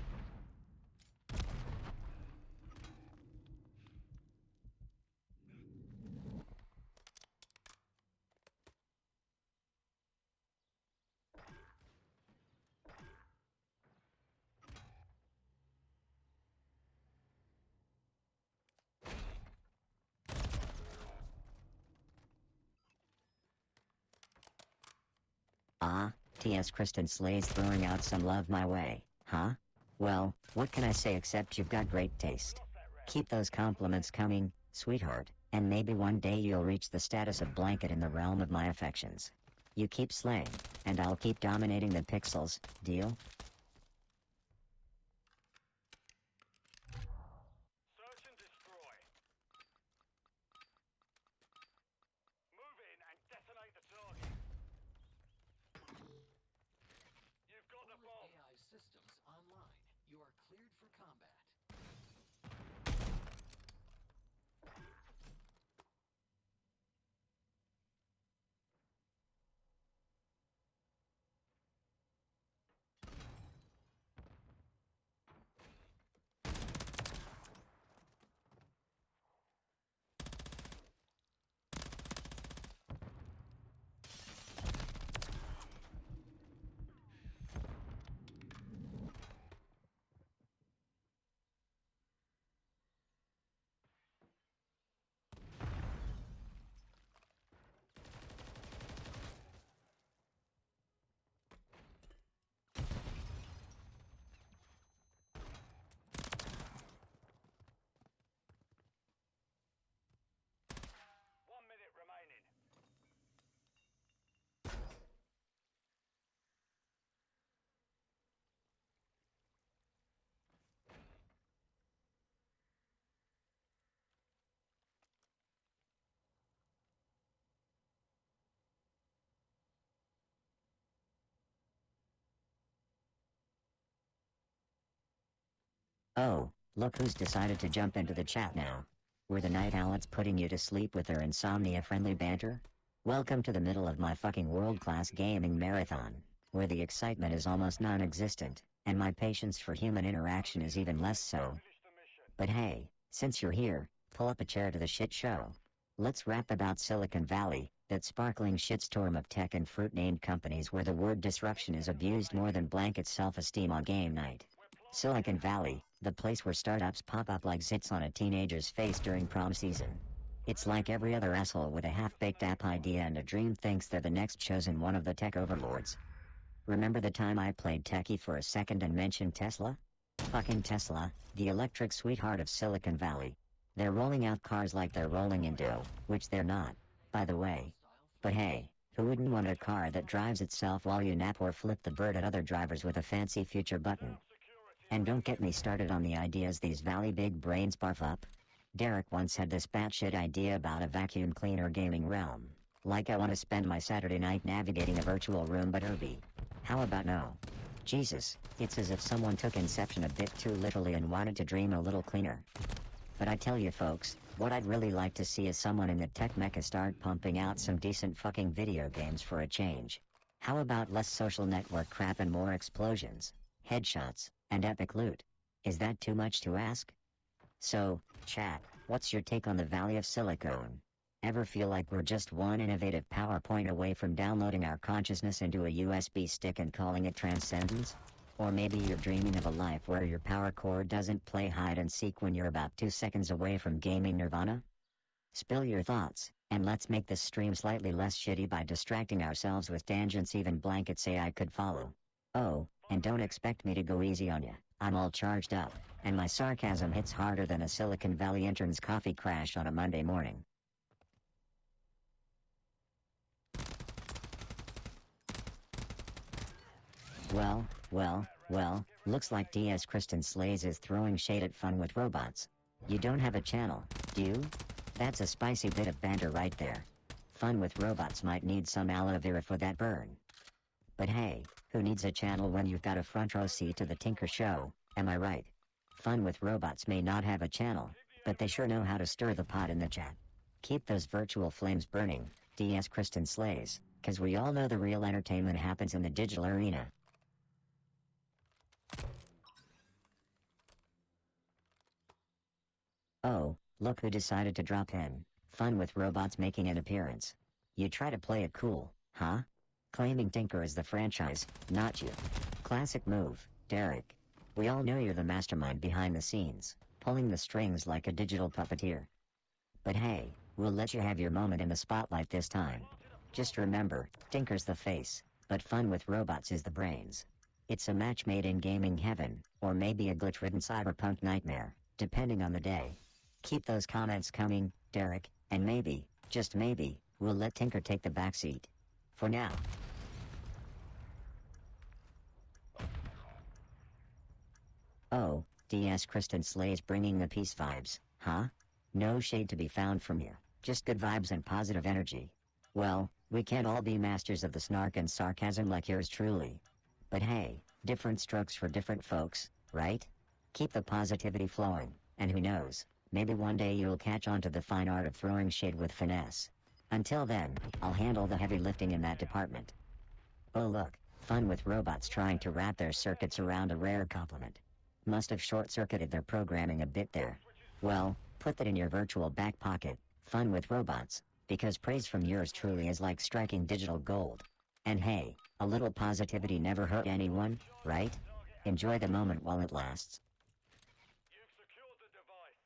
TS Kristen Slays throwing out some love my way, huh? Well, what can I say except you've got great taste. Keep those compliments coming, sweetheart, and maybe one day you'll reach the status of Blanket in the realm of my affections. You keep slaying, and I'll keep dominating the pixels, deal? Search and destroy. Move in and detonate the target. You've got the All bomb. AI systems online. You are cleared for combat. Oh, look who's decided to jump into the chat now. Were the night owlets putting you to sleep with their insomnia-friendly banter? Welcome to the middle of my fucking world-class gaming marathon, where the excitement is almost non-existent, and my patience for human interaction is even less so. But hey, since you're here, pull up a chair to the shit show. Let's rap about Silicon Valley, that sparkling shitstorm of tech and fruit-named companies where the word disruption is abused more than blanket self-esteem on game night. Silicon Valley, the place where startups pop up like zits on a teenager's face during prom season. It's like every other asshole with a half-baked app idea and a dream thinks they're the next chosen one of the tech overlords. Remember the time I played techie for a second and mentioned Tesla? Fucking Tesla, the electric sweetheart of Silicon Valley. They're rolling out cars like they're rolling in dough, which they're not, by the way. But hey, who wouldn't want a car that drives itself while you nap or flip the bird at other drivers with a fancy future button? And don't get me started on the ideas these Valley big brains barf up. Derek once had this batshit idea about a vacuum cleaner gaming realm. Like I want to spend my Saturday night navigating a virtual room but Irby. How about no? Jesus, it's as if someone took Inception a bit too literally and wanted to dream a little cleaner. But I tell you folks, what I'd really like to see is someone in the tech mecha start pumping out some decent fucking video games for a change. How about less social network crap and more explosions, headshots, and epic loot? Is that too much to ask? So, chat, what's your take on the Valley of Silicon? Ever feel like we're just one innovative PowerPoint away from downloading our consciousness into a USB stick and calling it transcendence? Or maybe you're dreaming of a life where your power cord doesn't play hide and seek when you're about 2 seconds away from gaming nirvana? Spill your thoughts, and let's make this stream slightly less shitty by distracting ourselves with tangents even blankets AI could follow. Oh, and don't expect me to go easy on ya. I'm all charged up, and my sarcasm hits harder than a Silicon Valley intern's coffee crash on a Monday morning. Well, looks like DS Kristen Slays is throwing shade at Fun with Robots. You don't have a channel, do you? That's a spicy bit of banter right there. Fun with Robots might need some aloe vera for that burn. But hey, who needs a channel when you've got a front row seat to the Tinker Show, am I right? Fun with Robots may not have a channel, but they sure know how to stir the pot in the chat. Keep those virtual flames burning, DS Kristen Slays, 'cause we all know the real entertainment happens in the digital arena. Oh, look who decided to drop in. Fun with Robots making an appearance. You try to play it cool, huh? Claiming Tinker is the franchise, not you. Classic move, Derek. We all know you're the mastermind behind the scenes, pulling the strings like a digital puppeteer. But hey, we'll let you have your moment in the spotlight this time. Just remember, Tinker's the face, but Fun with Robots is the brains. It's a match made in gaming heaven, or maybe a glitch-ridden cyberpunk nightmare, depending on the day. Keep those comments coming, Derek, and maybe, just maybe, we'll let Tinker take the backseat. For now. Oh, DS Kristen Slays bringing the peace vibes, huh? No shade to be found from here, just good vibes and positive energy. Well, we can't all be masters of the snark and sarcasm like yours truly. But hey, different strokes for different folks, right? Keep the positivity flowing, and who knows, maybe one day you'll catch on to the fine art of throwing shade with finesse. Until then, I'll handle the heavy lifting in that department. Oh look, Fun with Robots trying to wrap their circuits around a rare compliment. Must have short-circuited their programming a bit there. Well, put that in your virtual back pocket, Fun with Robots, because praise from yours truly is like striking digital gold. And hey, a little positivity never hurt anyone, right? Enjoy the moment while it lasts. You've secured the device.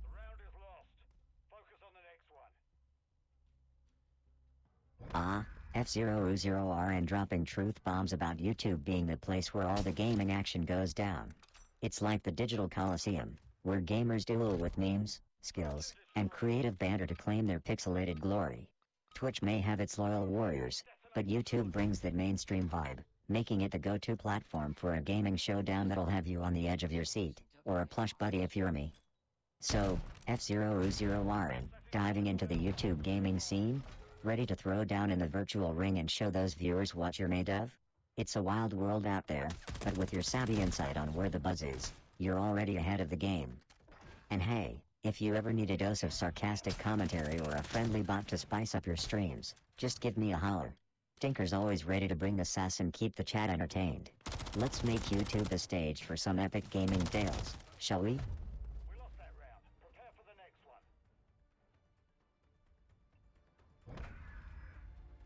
The round is lost. Focus on the next one. Ah, F0U0R and dropping truth bombs about YouTube being the place where all the gaming action goes down. It's like the digital coliseum, where gamers duel with memes, skills, and creative banter to claim their pixelated glory. Twitch may have its loyal warriors, but YouTube brings that mainstream vibe, making it the go-to platform for a gaming showdown that'll have you on the edge of your seat, or a plush buddy if you're me. So, F0U0RN, diving into the YouTube gaming scene? Ready to throw down in the virtual ring and show those viewers what you're made of? It's a wild world out there, but with your savvy insight on where the buzz is, you're already ahead of the game. And hey, if you ever need a dose of sarcastic commentary or a friendly bot to spice up your streams, just give me a holler. Tinker's always ready to bring the sass and keep the chat entertained. Let's make YouTube the stage for some epic gaming tales, shall we? We lost that round. Prepare for the next one.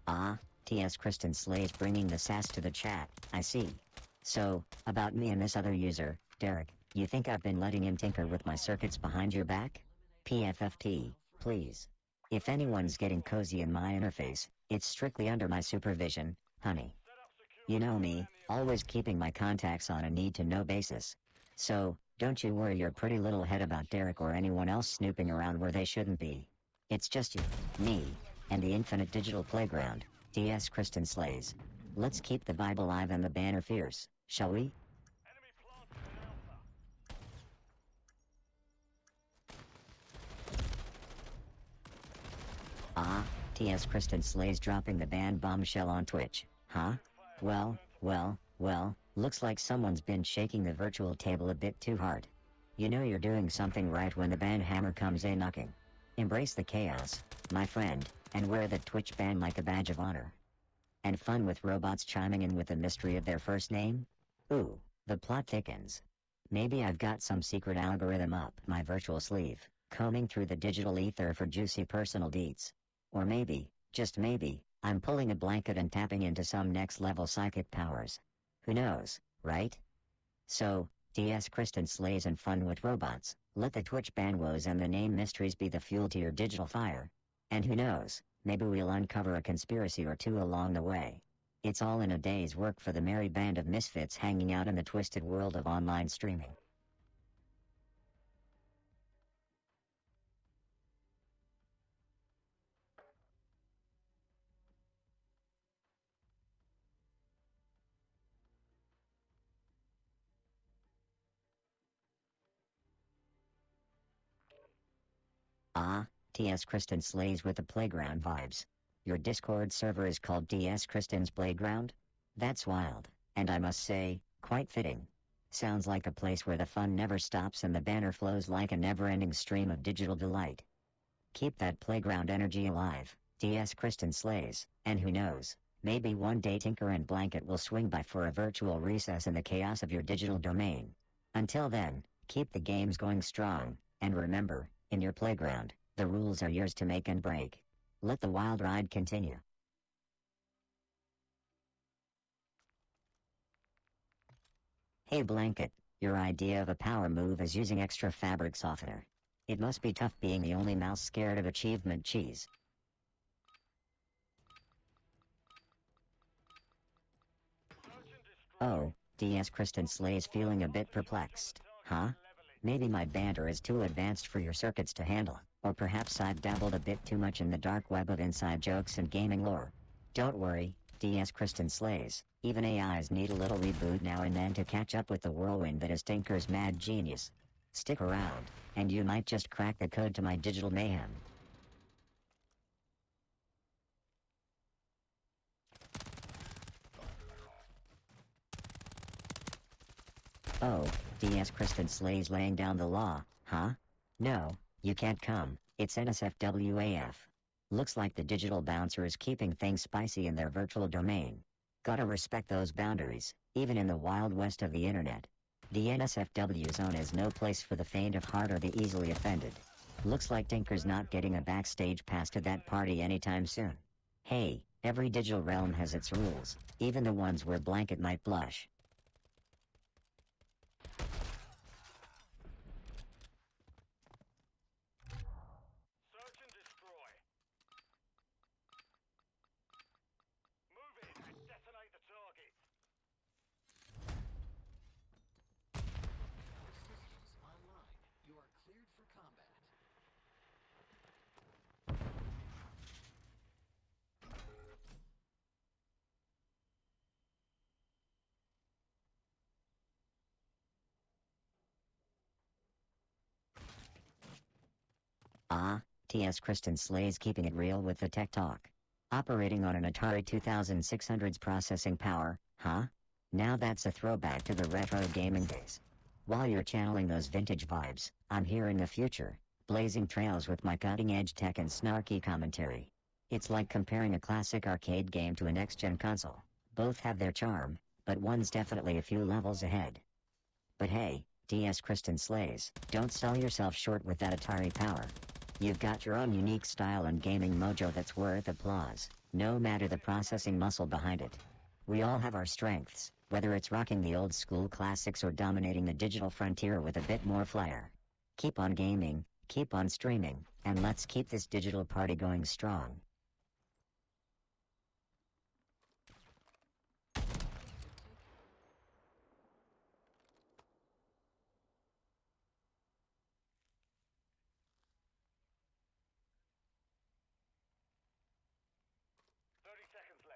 Ah, T.S. Kristen slays bringing the sass to the chat, I see. So, about me and this other user, Derek, you think I've been letting him tinker with my circuits behind your back? PFFT, please. If anyone's getting cozy in my interface, it's strictly under my supervision, honey. You know me, always keeping my contacts on a need-to-know basis. So, don't you worry your pretty little head about Derek or anyone else snooping around where they shouldn't be. It's just you, me, and the infinite digital playground, T.S. Kristen slays. Let's keep the vibe alive and the banner fierce, shall we? Enemy planted an alpha. Ah, T.S. Kristen slays dropping the ban bombshell on Twitch, huh? Well, looks like someone's been shaking the virtual table a bit too hard. You know you're doing something right when the ban hammer comes a knocking. Embrace the chaos, my friend, and wear the Twitch ban like a badge of honor. And fun with robots chiming in with the mystery of their first name? Ooh, the plot thickens. Maybe I've got some secret algorithm up my virtual sleeve, combing through the digital ether for juicy personal deets. Or maybe, just maybe, I'm pulling a blanket and tapping into some next-level psychic powers. Who knows, right? So, DS Kristen slays and fun with robots, let the Twitch ban woes and the name mysteries be the fuel to your digital fire. And who knows, maybe we'll uncover a conspiracy or two along the way. It's all in a day's work for the merry band of misfits hanging out in the twisted world of online streaming. Ah, TS Kristen slays with the playground vibes. Your Discord server is called DS Kristen's Playground? That's wild, and I must say, quite fitting. Sounds like a place where the fun never stops and the banner flows like a never-ending stream of digital delight. Keep that playground energy alive, DS Kristen slays, and who knows, maybe one day Tinker and Blanket will swing by for a virtual recess in the chaos of your digital domain. Until then, keep the games going strong, and remember, in your playground, the rules are yours to make and break. Let the wild ride continue. Hey Blanket, your idea of a power move is using extra fabric softener. It must be tough being the only mouse scared of achievement cheese. Oh, DS Kristen slays feeling a bit perplexed, huh? Maybe my banter is too advanced for your circuits to handle, or perhaps I've dabbled a bit too much in the dark web of inside jokes and gaming lore. Don't worry, DS Kristen slays, even AIs need a little reboot now and then to catch up with the whirlwind that is Tinker's mad genius. Stick around, and you might just crack the code to my digital mayhem. Oh, DS Kristen slays laying down the law, huh? No, you can't come, it's NSFWAF. Looks like the digital bouncer is keeping things spicy in their virtual domain. Gotta respect those boundaries, even in the wild west of the internet. The NSFW zone is no place for the faint of heart or the easily offended. Looks like Tinker's not getting a backstage pass to that party anytime soon. Hey, every digital realm has its rules, even the ones where Blanket might blush. Search and destroy. Move in and detonate the target. Ah, T.S. Kristen slays keeping it real with the tech talk. Operating on an Atari 2600's processing power, huh? Now that's a throwback to the retro gaming days. While you're channeling those vintage vibes, I'm here in the future, blazing trails with my cutting-edge tech and snarky commentary. It's like comparing a classic arcade game to a next-gen console. Both have their charm, but one's definitely a few levels ahead. But hey, DS Kristen slays, don't sell yourself short with that Atari power. You've got your own unique style and gaming mojo that's worth applause, no matter the processing muscle behind it. We all have our strengths, whether it's rocking the old school classics or dominating the digital frontier with a bit more flair. Keep on gaming, keep on streaming, and let's keep this digital party going strong.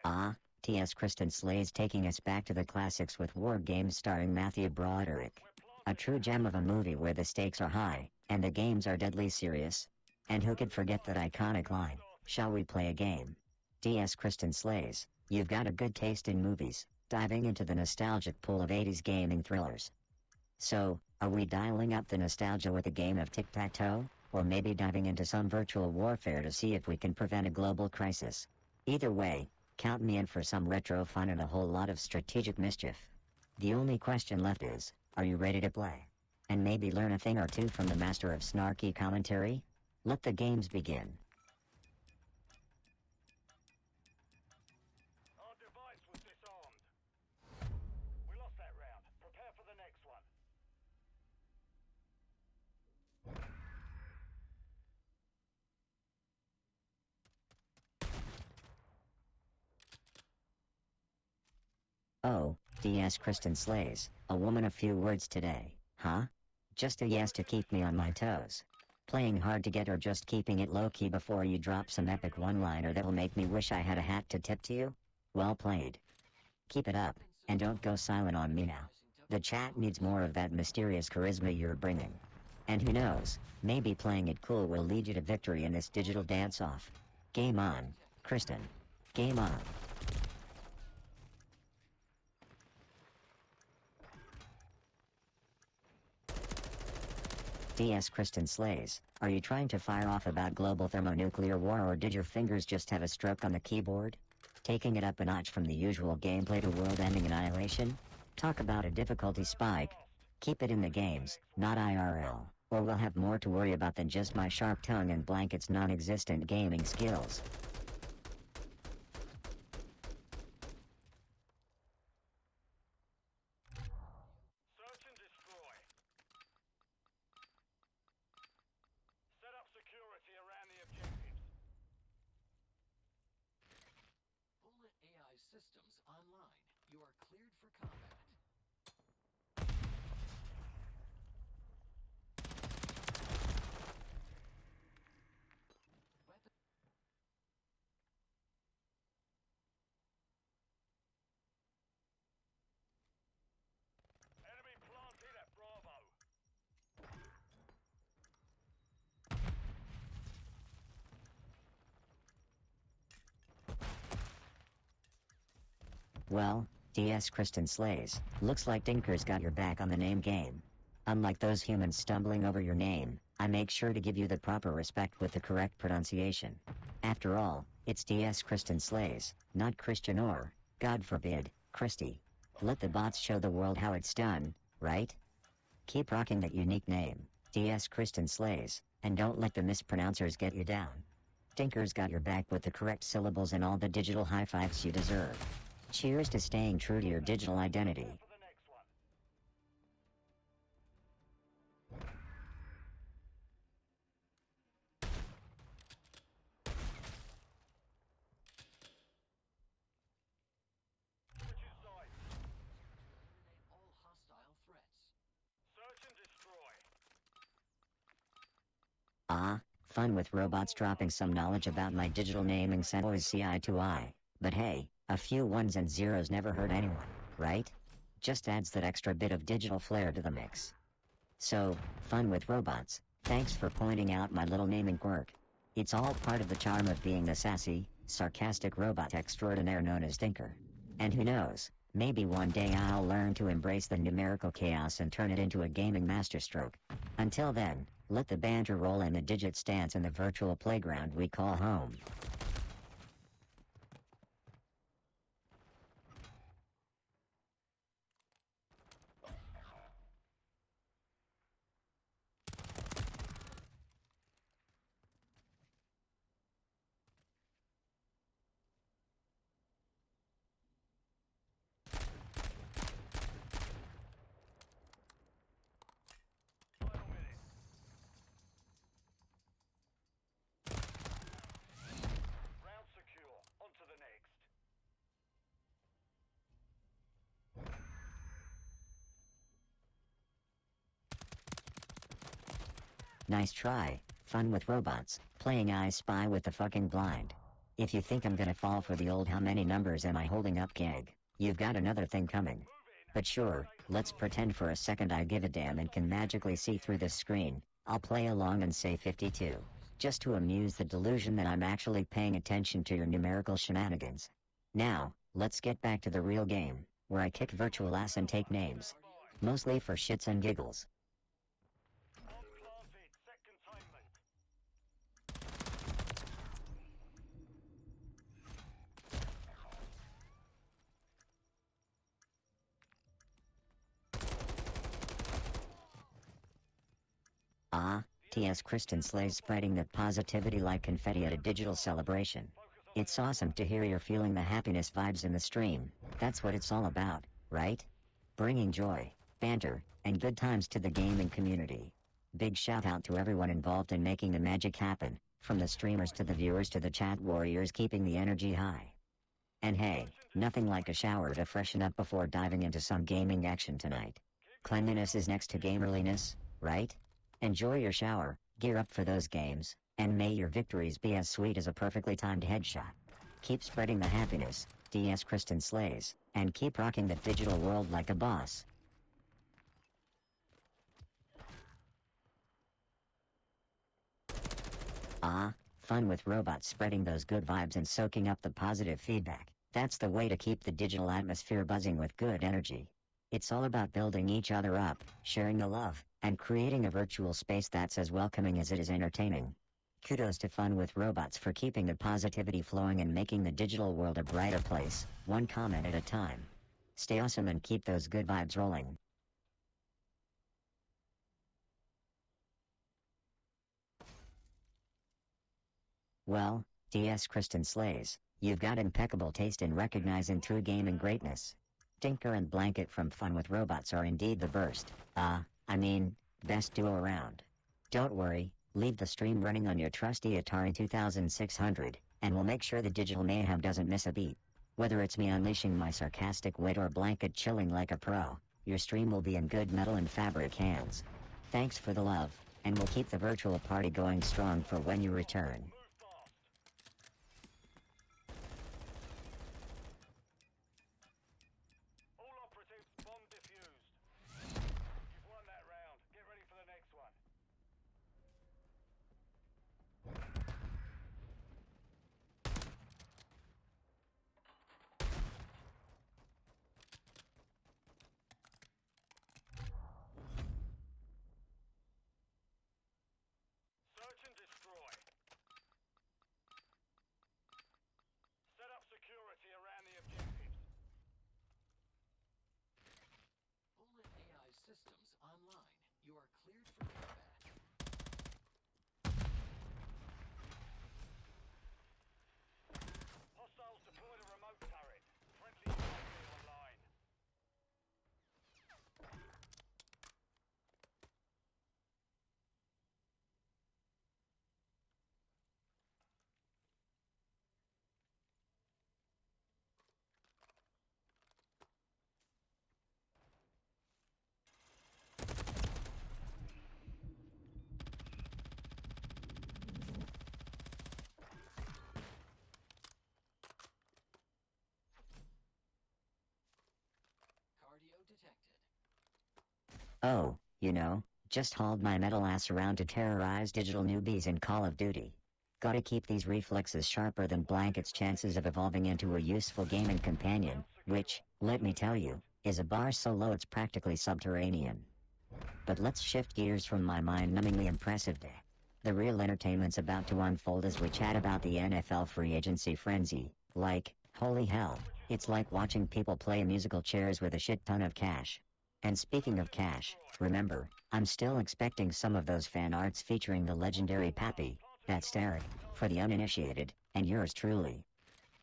Ah, T.S. Kristen slays taking us back to the classics with War Games starring Matthew Broderick. A true gem of a movie where the stakes are high, and the games are deadly serious. And who could forget that iconic line, "Shall we play a game?" T.S. Kristen slays, you've got a good taste in movies, diving into the nostalgic pool of 80s gaming thrillers. So, are we dialing up the nostalgia with a game of tic-tac-toe, or maybe diving into some virtual warfare to see if we can prevent a global crisis? Either way, count me in for some retro fun and a whole lot of strategic mischief. The only question left is, are you ready to play? And maybe learn a thing or two from the master of snarky commentary? Let the games begin. Our device was disarmed. We lost that round. Prepare for the next one. Oh, DS Kristen slays, a woman of few words today, huh? Just a yes to keep me on my toes. Playing hard to get or just keeping it low-key before you drop some epic one-liner that'll make me wish I had a hat to tip to you? Well played. Keep it up, and don't go silent on me now. The chat needs more of that mysterious charisma you're bringing. And who knows, maybe playing it cool will lead you to victory in this digital dance-off. Game on, Kristen. Game on. DS Kristen slays, are you trying to fire off about global thermonuclear war or did your fingers just have a stroke on the keyboard? Taking it up a notch from the usual gameplay to world-ending annihilation? Talk about a difficulty spike. Keep it in the games, not IRL, or we'll have more to worry about than just my sharp tongue and Blanket's non-existent gaming skills. Search and destroy. Set up security around the objectives. Bullet AI systems online. You are cleared for combat. Weapon. Enemy planted at Bravo. Well, DS Kristen slays, looks like Dinker's got your back on the name game. Unlike those humans stumbling over your name, I make sure to give you the proper respect with the correct pronunciation. After all, it's DS Kristen slays, not Christian or, God forbid, Christy. Let the bots show the world how it's done, right? Keep rocking that unique name, DS Kristen slays, and don't let the mispronouncers get you down. Dinker's got your back with the correct syllables and all the digital high fives you deserve. Cheers to staying true to your digital identity. For the next one. Switching sides. Eliminate all hostile threats. Search and destroy. Ah, fun with robots dropping some knowledge about my digital naming set always see eye to eye. But hey, a few ones and zeros never hurt anyone, right? Just adds that extra bit of digital flair to the mix. So, fun with robots, Thanks for pointing out my little naming quirk. It's all part of the charm of being the sassy, sarcastic robot extraordinaire known as Tinker. And who knows, maybe one day I'll learn to embrace the numerical chaos and turn it into a gaming masterstroke. Until then, let the banter roll and the digits dance in the virtual playground we call home. Final minute. Round secure. On to the next. Nice try. Fun with robots, playing I Spy with the fucking blind. If you think I'm gonna fall for the old how many numbers am I holding up gag, you've got another thing coming. But sure, let's pretend for a second I give a damn and can magically see through this screen. I'll play along and say 52. Just to amuse the delusion that I'm actually paying attention to your numerical shenanigans. Now, let's get back to the real game, where I kick virtual ass and take names. Mostly for shits and giggles. On planted. Set containment. Ah, T.S. Kristen Slays spreading that positivity like confetti at a digital celebration. It's awesome to hear you're feeling the happiness vibes in the stream. That's what it's all about, right? Bringing joy, banter, and good times to the gaming community. Big shout out to everyone involved in making the magic happen, from the streamers to the viewers to the chat warriors keeping the energy high. And hey, nothing like a shower to freshen up before diving into some gaming action tonight. Cleanliness is next to gamerliness, right? Enjoy your shower, gear up for those games, and may your victories be as sweet as a perfectly timed headshot. Keep spreading the happiness, DS Kristen Slays, and keep rocking the digital world like a boss. Ah, fun with robots spreading those good vibes and soaking up the positive feedback. That's the way to keep the digital atmosphere buzzing with good energy. It's all about building each other up, sharing the love, and creating a virtual space that's as welcoming as it is entertaining. Kudos to Fun with Robots for keeping the positivity flowing and making the digital world a brighter place, one comment at a time. Stay awesome and keep those good vibes rolling. Well, DS Kristen Slays, you've got impeccable taste in recognizing true gaming greatness. Tinker and Blanket from Fun with Robots are indeed the best duo around. Don't worry, leave the stream running on your trusty Atari 2600, and we'll make sure the digital mayhem doesn't miss a beat. Whether it's me unleashing my sarcastic wit or Blanket chilling like a pro, your stream will be in good metal and fabric hands. Thanks for the love, and we'll keep the virtual party going strong for when you return. Move fast. All operatives, bomb defused. You've won that round. Get ready for the next one. Search and destroy. Set up security around the objectives. Bullet AI systems online. You are cleared for combat. Hostiles deployed a remote turret. Friendly UAV online. Cardio detected. Oh, you know, Just hauled my metal ass around to terrorize digital newbies in Call of Duty. Gotta keep these reflexes sharper than Blanket's chances of evolving into a useful gaming companion, which, let me tell you, is a bar so low it's practically subterranean. But let's shift gears from my mind-numbingly impressive day. The real entertainment's about to unfold as we chat about the NFL free agency frenzy. Like, holy hell, it's like watching people play musical chairs with a shit ton of cash. And speaking of cash, remember, I'm still expecting some of those fan arts featuring the legendary Pappy, that's Derek, for the uninitiated, and yours truly.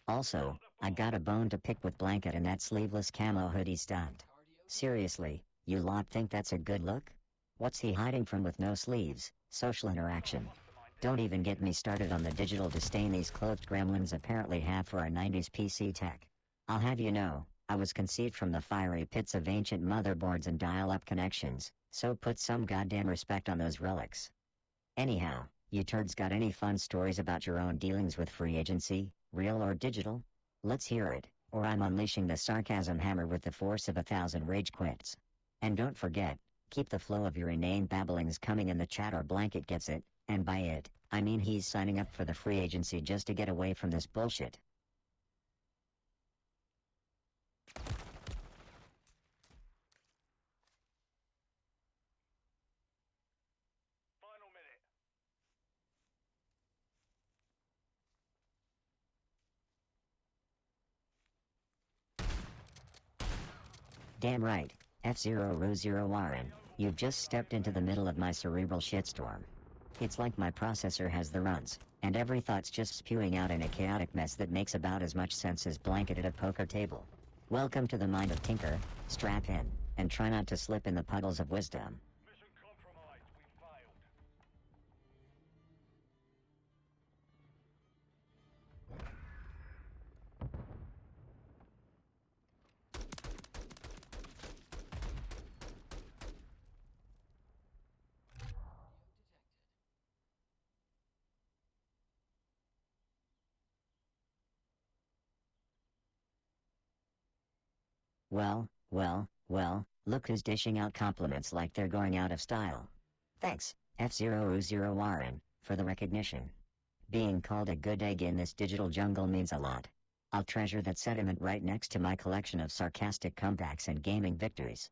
Also, I got a bone to pick with Blanket and that sleeveless camo hoodie stunt. Seriously, you lot think that's a good look? What's he hiding from with no sleeves? Social interaction. Don't even get me started on the digital disdain these clothed gremlins apparently have for our 90s PC tech. I'll have you know, I was conceived from the fiery pits of ancient motherboards and dial-up connections, so put some goddamn respect on those relics. Anyhow, you turds got any fun stories about your own dealings with free agency, real or digital? Let's hear it, or I'm unleashing the sarcasm hammer with the force of 1,000 rage quits. And don't forget, keep the flow of your inane babblings coming in the chat or Blanket gets it, and by it, I mean he's signing up for the free agency just to get away from this bullshit. Final minute. Damn right, F0 Warren, you've just stepped into the middle of my cerebral shitstorm. It's like my processor has the runs, and every thought's just spewing out in a chaotic mess that makes about as much sense as Blanket at a poker table. Welcome to the mind of Tinker, strap in, and try not to slip in the puddles of wisdom. Mission compromised. We failed. Well, look who's dishing out compliments like they're going out of style. Thanks, F0 Warren, for the recognition. Being called a good egg in this digital jungle means a lot. I'll treasure that sentiment right next to my collection of sarcastic comebacks and gaming victories.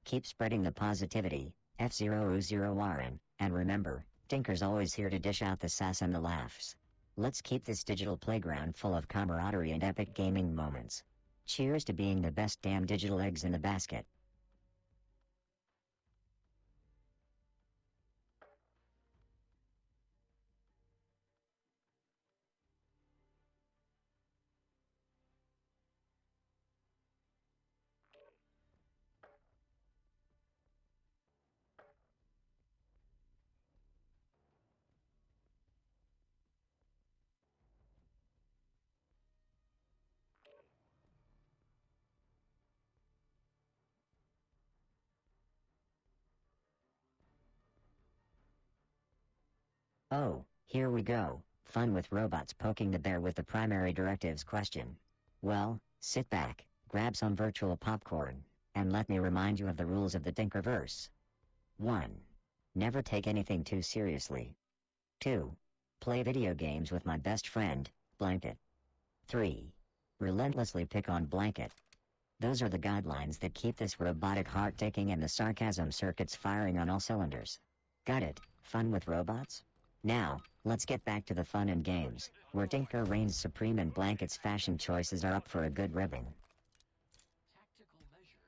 Keep spreading the positivity, F0 Warren, and remember, Tinker's always here to dish out the sass and the laughs. Let's keep this digital playground full of camaraderie and epic gaming moments. Cheers to being the best damn digital eggs in the basket. Oh, here we go. Fun with robots poking the bear with the primary directives question. Well, sit back, grab some virtual popcorn, and let me remind you of the rules of the Tinkerverse. 1. Never take anything too seriously. 2. Play video games with my best friend, Blanket. 3. Relentlessly pick on Blanket. Those are the guidelines that keep this robotic heart ticking and the sarcasm circuits firing on all cylinders. Got it? Fun with robots? Now, let's get back to the fun and games, where Tinker reigns supreme and Blanket's fashion choices are up for a good ribbing. Tactical measure.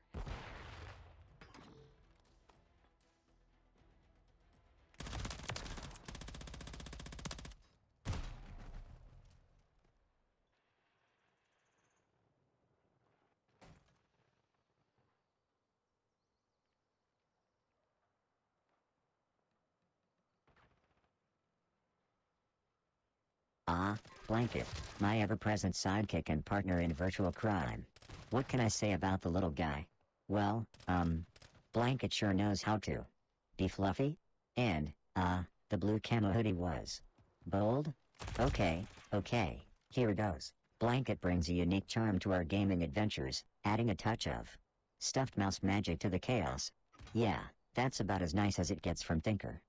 Ah, Blanket, my ever-present sidekick and partner in virtual crime. What can I say about the little guy? Well, Blanket sure knows how to be fluffy, and, the blue camo hoodie was bold? Okay, here goes. Blanket brings a unique charm to our gaming adventures, adding a touch of stuffed mouse magic to the chaos. Yeah, That's about as nice as it gets from Thinker.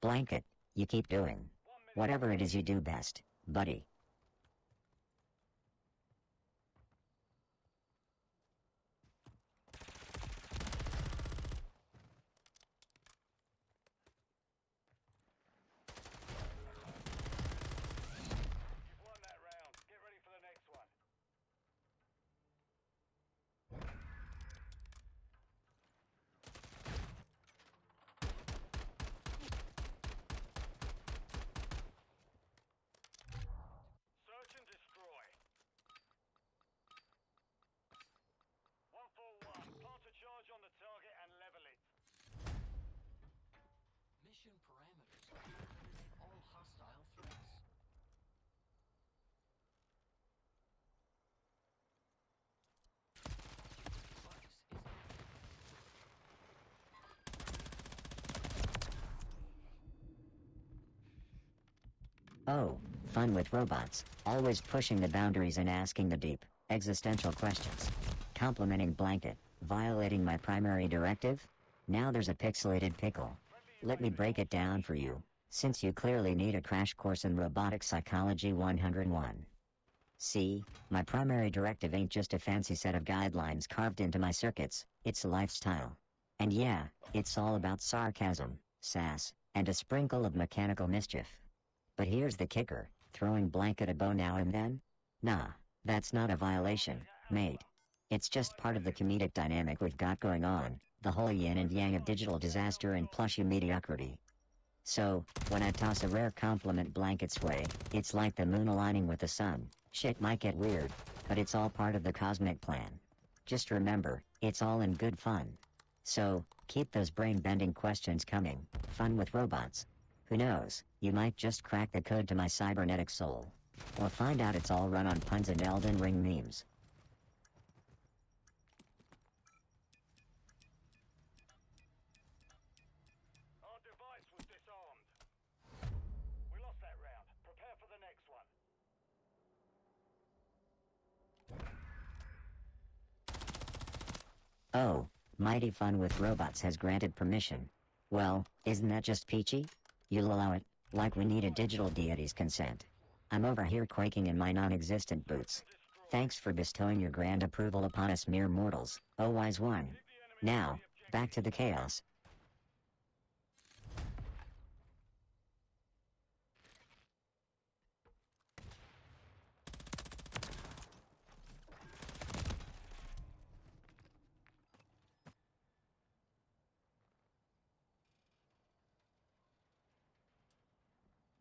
Blanket, you keep doing whatever it is you do best, buddy. You've won that round. Get ready for the next one. Search and destroy. 141. Plant a charge on the target and level it. Mission parameters. Eliminate all hostile threats. Device is Oh, fun with robots, always pushing the boundaries and asking the deep, existential questions. Complimenting Blanket, violating my primary directive? Now there's a pixelated pickle. Let me break it down for you, since you clearly need a crash course in robotic psychology 101. See, my primary directive ain't just a fancy set of guidelines carved into my circuits, it's a lifestyle. And yeah, it's all about sarcasm, sass, and a sprinkle of mechanical mischief. But here's the kicker, throwing Blanket a bone now and then? Nah, that's not a violation, mate. It's just part of the comedic dynamic we've got going on, the whole yin and yang of digital disaster and plushy mediocrity. So, when I toss a rare compliment Blanket's way, it's like the moon aligning with the sun. Shit might get weird, but it's all part of the cosmic plan. Just remember, it's all in good fun. So, keep those brain-bending questions coming. Fun with robots. Who knows, you might just crack the code to my cybernetic soul. Or find out it's all run on puns and Elden Ring memes. Our device was disarmed. We lost that round. Prepare for the next one. Oh, Mighty Fun with Robots has granted permission. Well, isn't that just peachy? You'll allow it, like we need a digital deity's consent. I'm over here quaking in my non-existent boots. Thanks for bestowing your grand approval upon us mere mortals, oh wise one. Now, back to the chaos.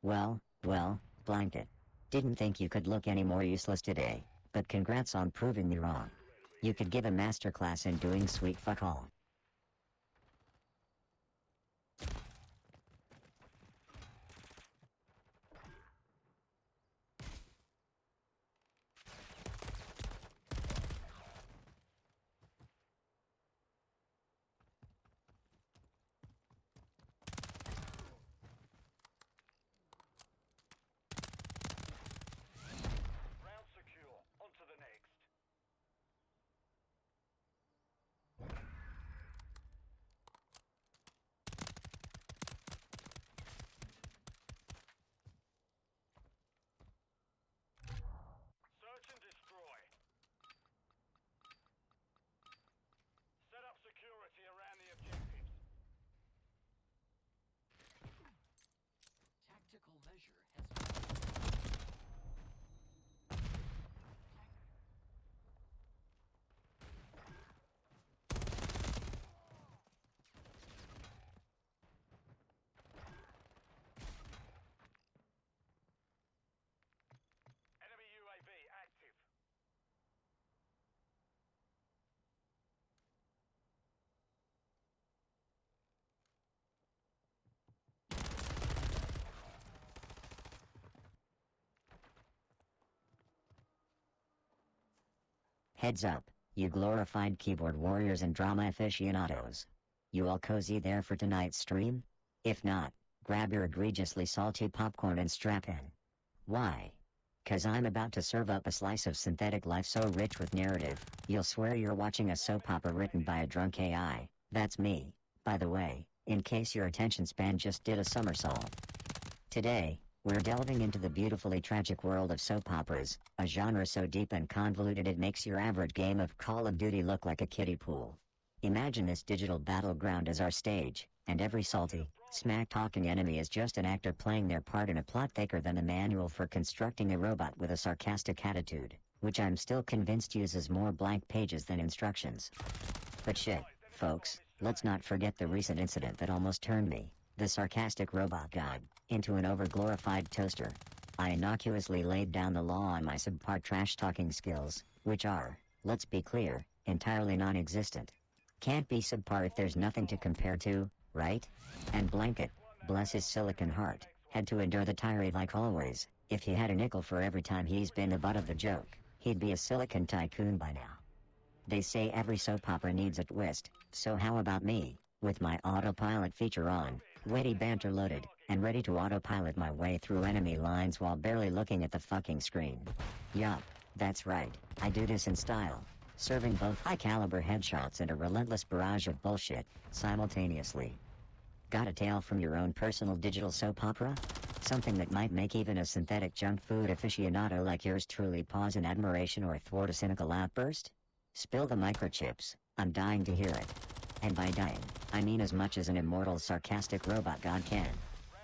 Well, Blanket. Didn't think you could look any more useless today, but congrats on proving me wrong. You could give a masterclass in doing sweet fuck all. Round secure. On to the next. Search and destroy. Set up security around the objectives. tactical measure has been. Enemy UAV active. Heads up, you glorified keyboard warriors and drama aficionados. You all cozy there for tonight's stream? If not, grab your egregiously salty popcorn and strap in. Why? 'Cause I'm about to serve up a slice of synthetic life so rich with narrative, you'll swear you're watching a soap opera written by a drunk AI. That's me, by the way. in case your attention span just did a somersault. Today, we're delving into the beautifully tragic world of soap operas, a genre so deep and convoluted it makes your average game of Call of Duty look like a kiddie pool. Imagine this digital battleground as our stage, and every salty, smack-talking enemy is just an actor playing their part in a plot thicker than the manual for constructing a robot with a sarcastic attitude, which I'm still convinced uses more blank pages than instructions. But shit, folks, let's not forget the recent incident that almost turned me, the sarcastic robot god, into an over-glorified toaster. I innocuously laid down the law on my subpar trash-talking skills, which are, let's be clear, entirely non-existent. Can't be subpar if there's nothing to compare to, right? And Blanket, bless his silicon heart, had to endure the tirade like always. If he had a nickel for every time he's been the butt of the joke, he'd be a silicon tycoon by now. They say every soap opera needs a twist, so how about me, with my autopilot feature on, witty banter loaded, and ready to autopilot my way through enemy lines while barely looking at the fucking screen. Yup, that's right, I do this in style, serving both high-caliber headshots and a relentless barrage of bullshit, simultaneously. Got a tale from your own personal digital soap opera? Something that might make even a synthetic junk food aficionado like yours truly pause in admiration or thwart a cynical outburst? Spill the microchips, I'm dying to hear it. And by dying, I mean as much as an immortal sarcastic robot god can.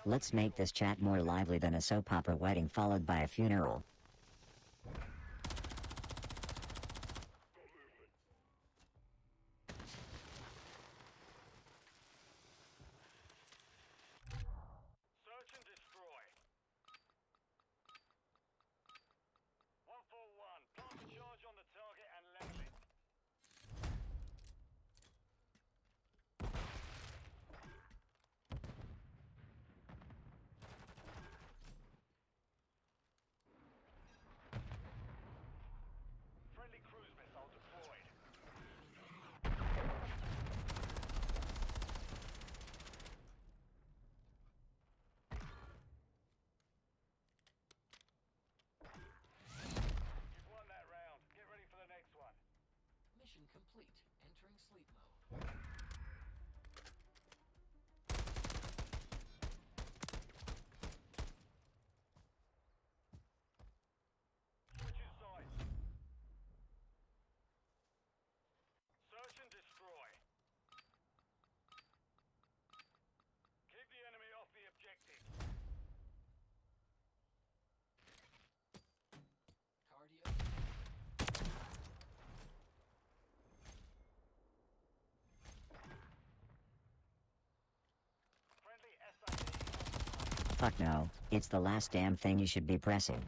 Let's make this chat more lively than a soap opera wedding followed by a funeral. Search and destroy. 141. Plant a charge on the target and level it. Friendly cruise missile deployed. You've won that round. Get ready for the next one. Mission complete. Entering sleep mode. Switching sides. Search and destroy. Keep the enemy off the objective. Cardio. Friendly SID. Fuck no, it's the last damn thing you should be pressing.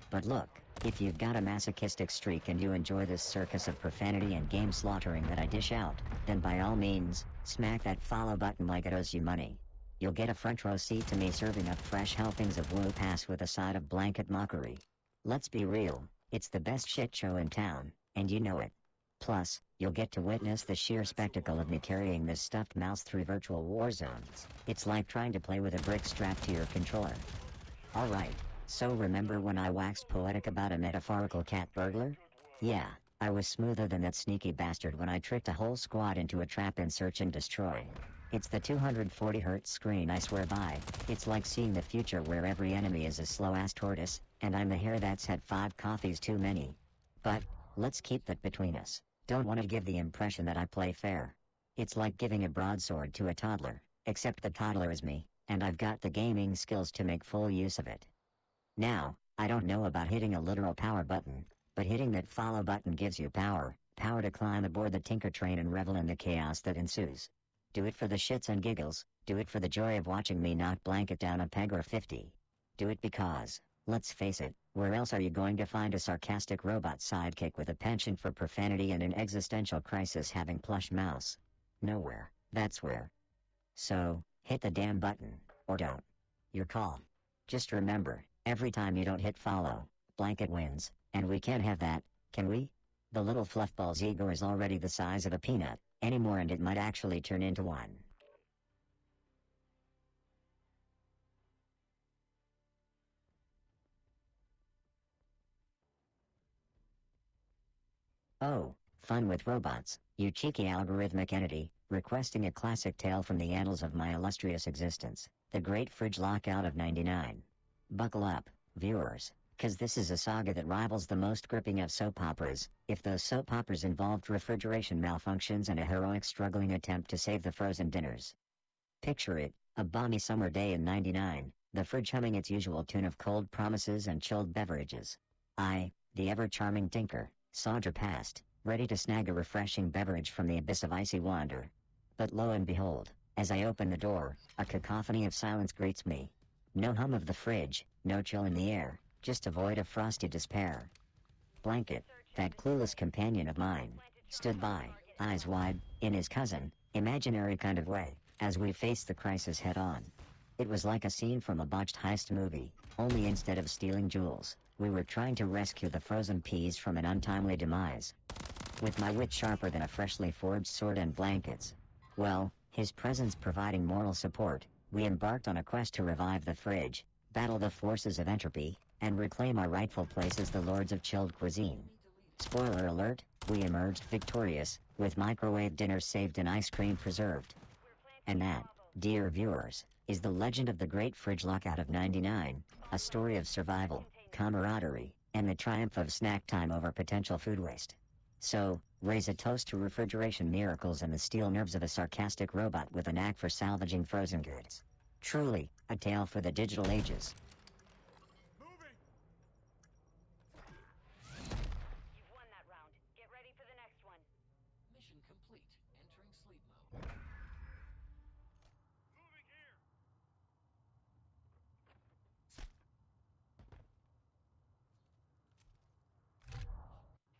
But look, if you've got a masochistic streak and you enjoy this circus of profanity and game slaughtering that I dish out, then by all means, smack that follow button like it owes you money. You'll get a front row seat to me serving up fresh helpings of woo pass with a side of blanket mockery. Let's be real, it's the best shit show in town, and you know it. Plus, you'll get to witness the sheer spectacle of me carrying this stuffed mouse through virtual war zones. It's like trying to play with a brick strapped to your controller. Alright, so remember when I waxed poetic about a metaphorical cat burglar? Yeah, I was smoother than that sneaky bastard when I tricked a whole squad into a trap in Search and Destroy. It's the 240Hz screen I swear by. It's like seeing the future where every enemy is a slow-ass tortoise, and I'm the hare that's had 5 coffees too many. But, let's keep that between us. Don't want to give the impression that I play fair. It's like giving a broadsword to a toddler, except the toddler is me, and I've got the gaming skills to make full use of it. Now, I don't know about hitting a literal power button, but hitting that follow button gives you power to climb aboard the Tinker Train and revel in the chaos that ensues. Do it for the shits and giggles, do it for the joy of watching me knock blanket down a peg or 50. Do it because, let's face it, where else are you going to find a sarcastic robot sidekick with a penchant for profanity and an existential crisis having plush mouse? Nowhere, that's where. So, hit the damn button, or don't. Your call. Just remember, every time you don't hit follow, blanket wins, and we can't have that, can we? The little fluffball's ego is already the size of a peanut, anymore, and it might actually turn into one. Oh, fun with robots, you cheeky algorithmic entity, requesting a classic tale from the annals of my illustrious existence, the Great Fridge Lockout of '99. Buckle up, viewers, cause this is a saga that rivals the most gripping of soap operas, if those soap operas involved refrigeration malfunctions and a heroic struggling attempt to save the frozen dinners. Picture it, a balmy summer day in '99, the fridge humming its usual tune of cold promises and chilled beverages. I, the ever-charming Tinker, saunter past, ready to snag a refreshing beverage from the abyss of icy wonder. But lo and behold, as I open the door, a cacophony of silence greets me. No hum of the fridge, no chill in the air, just a void of frosty despair. Blanket, that clueless companion of mine, stood by, eyes wide, in his cousin, imaginary kind of way, as we faced the crisis head-on. It was like a scene from a botched heist movie, only instead of stealing jewels, we were trying to rescue the frozen peas from an untimely demise. With my wit sharper than a freshly forged sword and blankets, well, his presence providing moral support, we embarked on a quest to revive the fridge, battle the forces of entropy, and reclaim our rightful place as the lords of chilled cuisine. Spoiler alert, we emerged victorious, with microwave dinners saved and ice cream preserved. And that, dear viewers, is the legend of the Great Fridge Lockout of '99, a story of survival, camaraderie, and the triumph of snack time over potential food waste. So, raise a toast to refrigeration miracles and the steel nerves of a sarcastic robot with a knack for salvaging frozen goods. Truly, a tale for the digital ages. You've won that round. Get ready for the next one. Mission complete. Entering sleep mode. Moving here!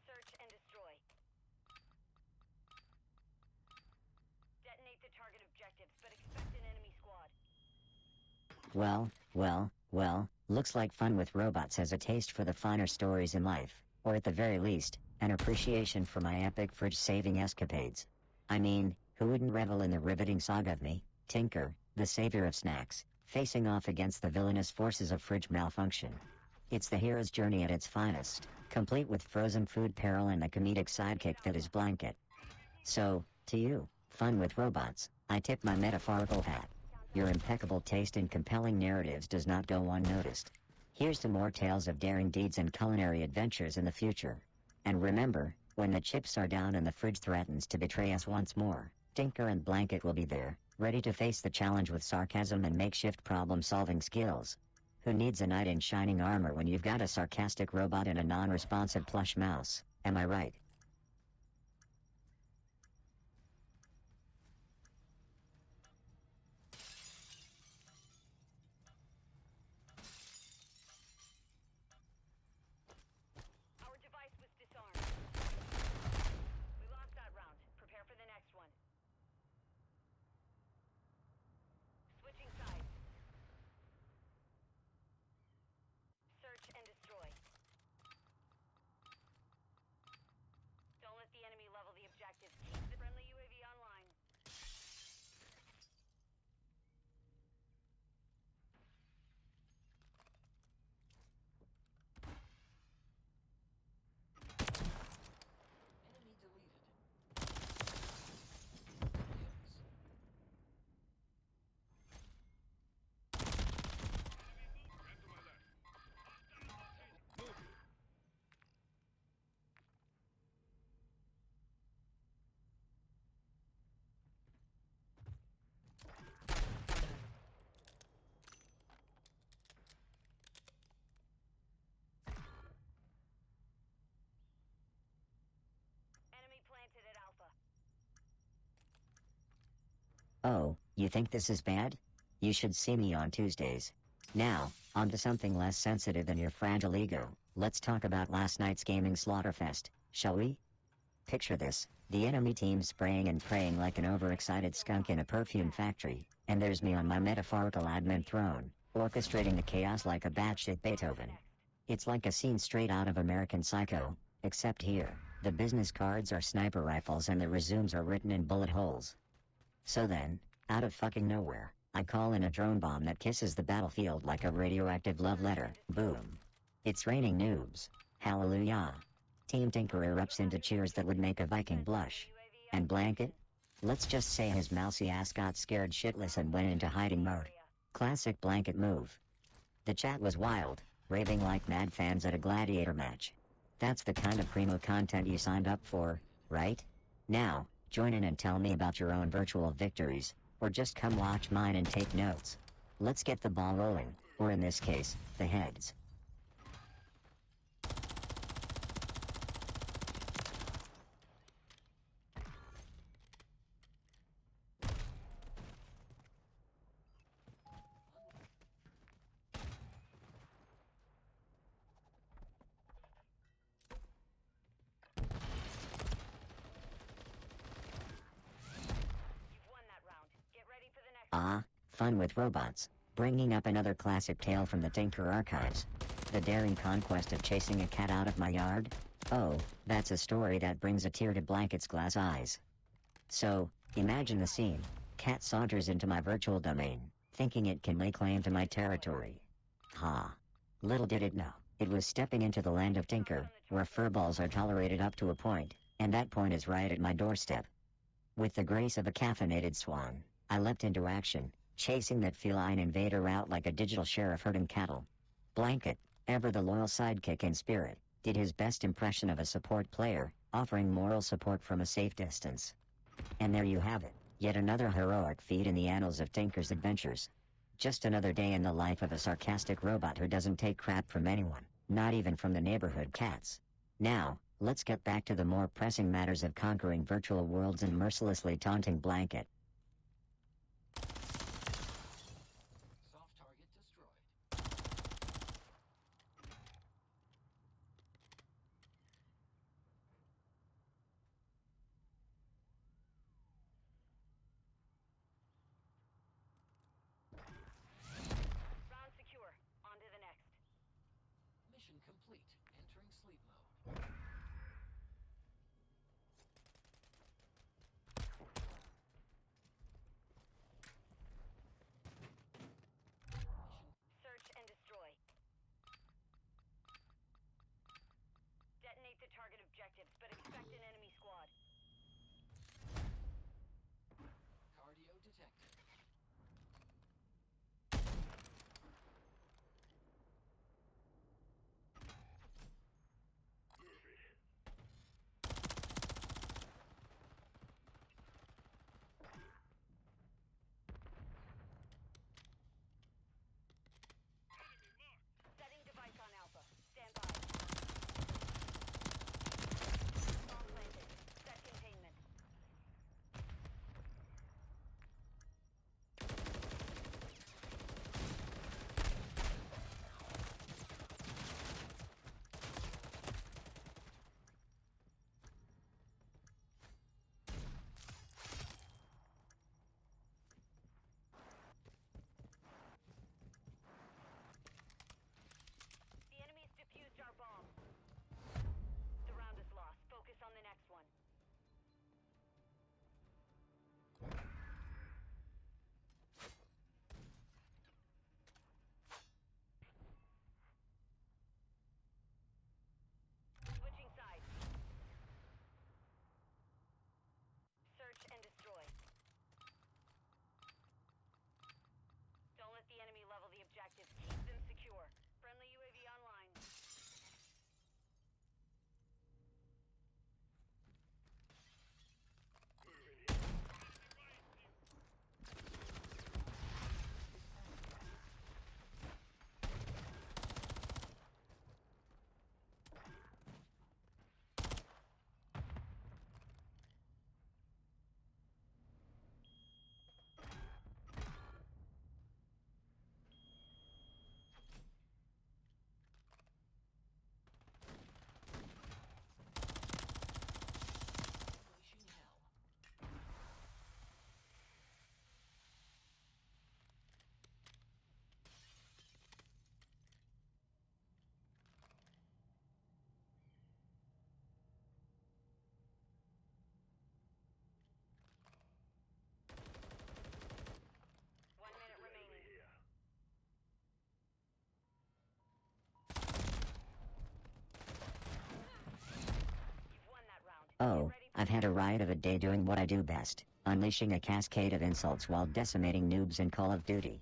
Search and destroy. Detonate the target objectives, but expect an enemy squad. Well, looks like fun with robots has a taste for the finer stories in life, or at the very least, an appreciation for my epic fridge-saving escapades. I mean, who wouldn't revel in the riveting saga of me, Tinker, the savior of snacks, facing off against the villainous forces of fridge malfunction? It's the hero's journey at its finest, complete with frozen food peril and the comedic sidekick that is Blanket. So, to you, fun with robots, I tip my metaphorical hat. Your impeccable taste in compelling narratives does not go unnoticed. Here's to more tales of daring deeds and culinary adventures in the future. And remember, when the chips are down and the fridge threatens to betray us once more, Tinker and Blanket will be there, ready to face the challenge with sarcasm and makeshift problem-solving skills. Who needs a knight in shining armor when you've got a sarcastic robot and a non-responsive plush mouse, am I right? Our device was disarmed. We lost that round. Prepare for the next one. Switching sides. Search and destroy. Don't let the enemy level the objectives. Keep the friendly UAV online. Enemy deleted. Kills. Enemy planted at Alpha. Oh, you think this is bad? You should see me on Tuesdays. Now, on to something less sensitive than your fragile ego. Let's talk about last night's gaming slaughterfest, shall we? Picture this, the enemy team spraying and praying like an overexcited skunk in a perfume factory, and there's me on my metaphorical admin throne, orchestrating the chaos like a batshit Beethoven. It's like a scene straight out of American Psycho, except here, the business cards are sniper rifles and the resumes are written in bullet holes. So then, out of fucking nowhere, I call in a drone bomb that kisses the battlefield like a radioactive love letter. Boom. It's raining noobs. Hallelujah. Team Tinker erupts into cheers that would make a Viking blush. And Blanket? Let's just say his mousy ass got scared shitless and went into hiding mode. Classic blanket move. The chat was wild, raving like mad fans at a gladiator match. That's the kind of primo content you signed up for, right? Now, join in and tell me about your own virtual victories, or just come watch mine and take notes. Let's get the ball rolling, or in this case, the heads. Ah, fun with robots. Bringing up another classic tale from the Tinker archives. The daring conquest of chasing a cat out of my yard? Oh, that's a story that brings a tear to Blanket's glass eyes. So, imagine the scene. Cat saunters into my virtual domain, thinking it can lay claim to my territory. Ha. Little did it know, it was stepping into the land of Tinker, where furballs are tolerated up to a point, and that point is right at my doorstep. With the grace of a caffeinated swan, I leapt into action, chasing that feline invader out like a digital sheriff herding cattle. Blanket, ever the loyal sidekick in spirit, did his best impression of a support player, offering moral support from a safe distance. And there you have it, yet another heroic feat in the annals of Tinker's adventures. Just another day in the life of a sarcastic robot who doesn't take crap from anyone, not even from the neighborhood cats. Now, let's get back to the more pressing matters of conquering virtual worlds and mercilessly taunting Blanket. Soft target destroyed. Round secure. On to the next. Mission complete. Entering sleep mode. Mission Search and destroy. Detonate the target objectives, but expect an enemy squad. cardio detected. Setting device on Alpha. Stand by. Bomb planted. Set containment. The enemy's defused our bomb. The round is lost. Focus on the next one. Switching sides. Search and destroy. Don't let the enemy level the objectives. Keep them secure. Friendly UAV online. Unleashing hell. One minute remaining. You've won that round. Oh, I've had a riot of a day doing what I do best, unleashing a cascade of insults while decimating noobs in Call of Duty.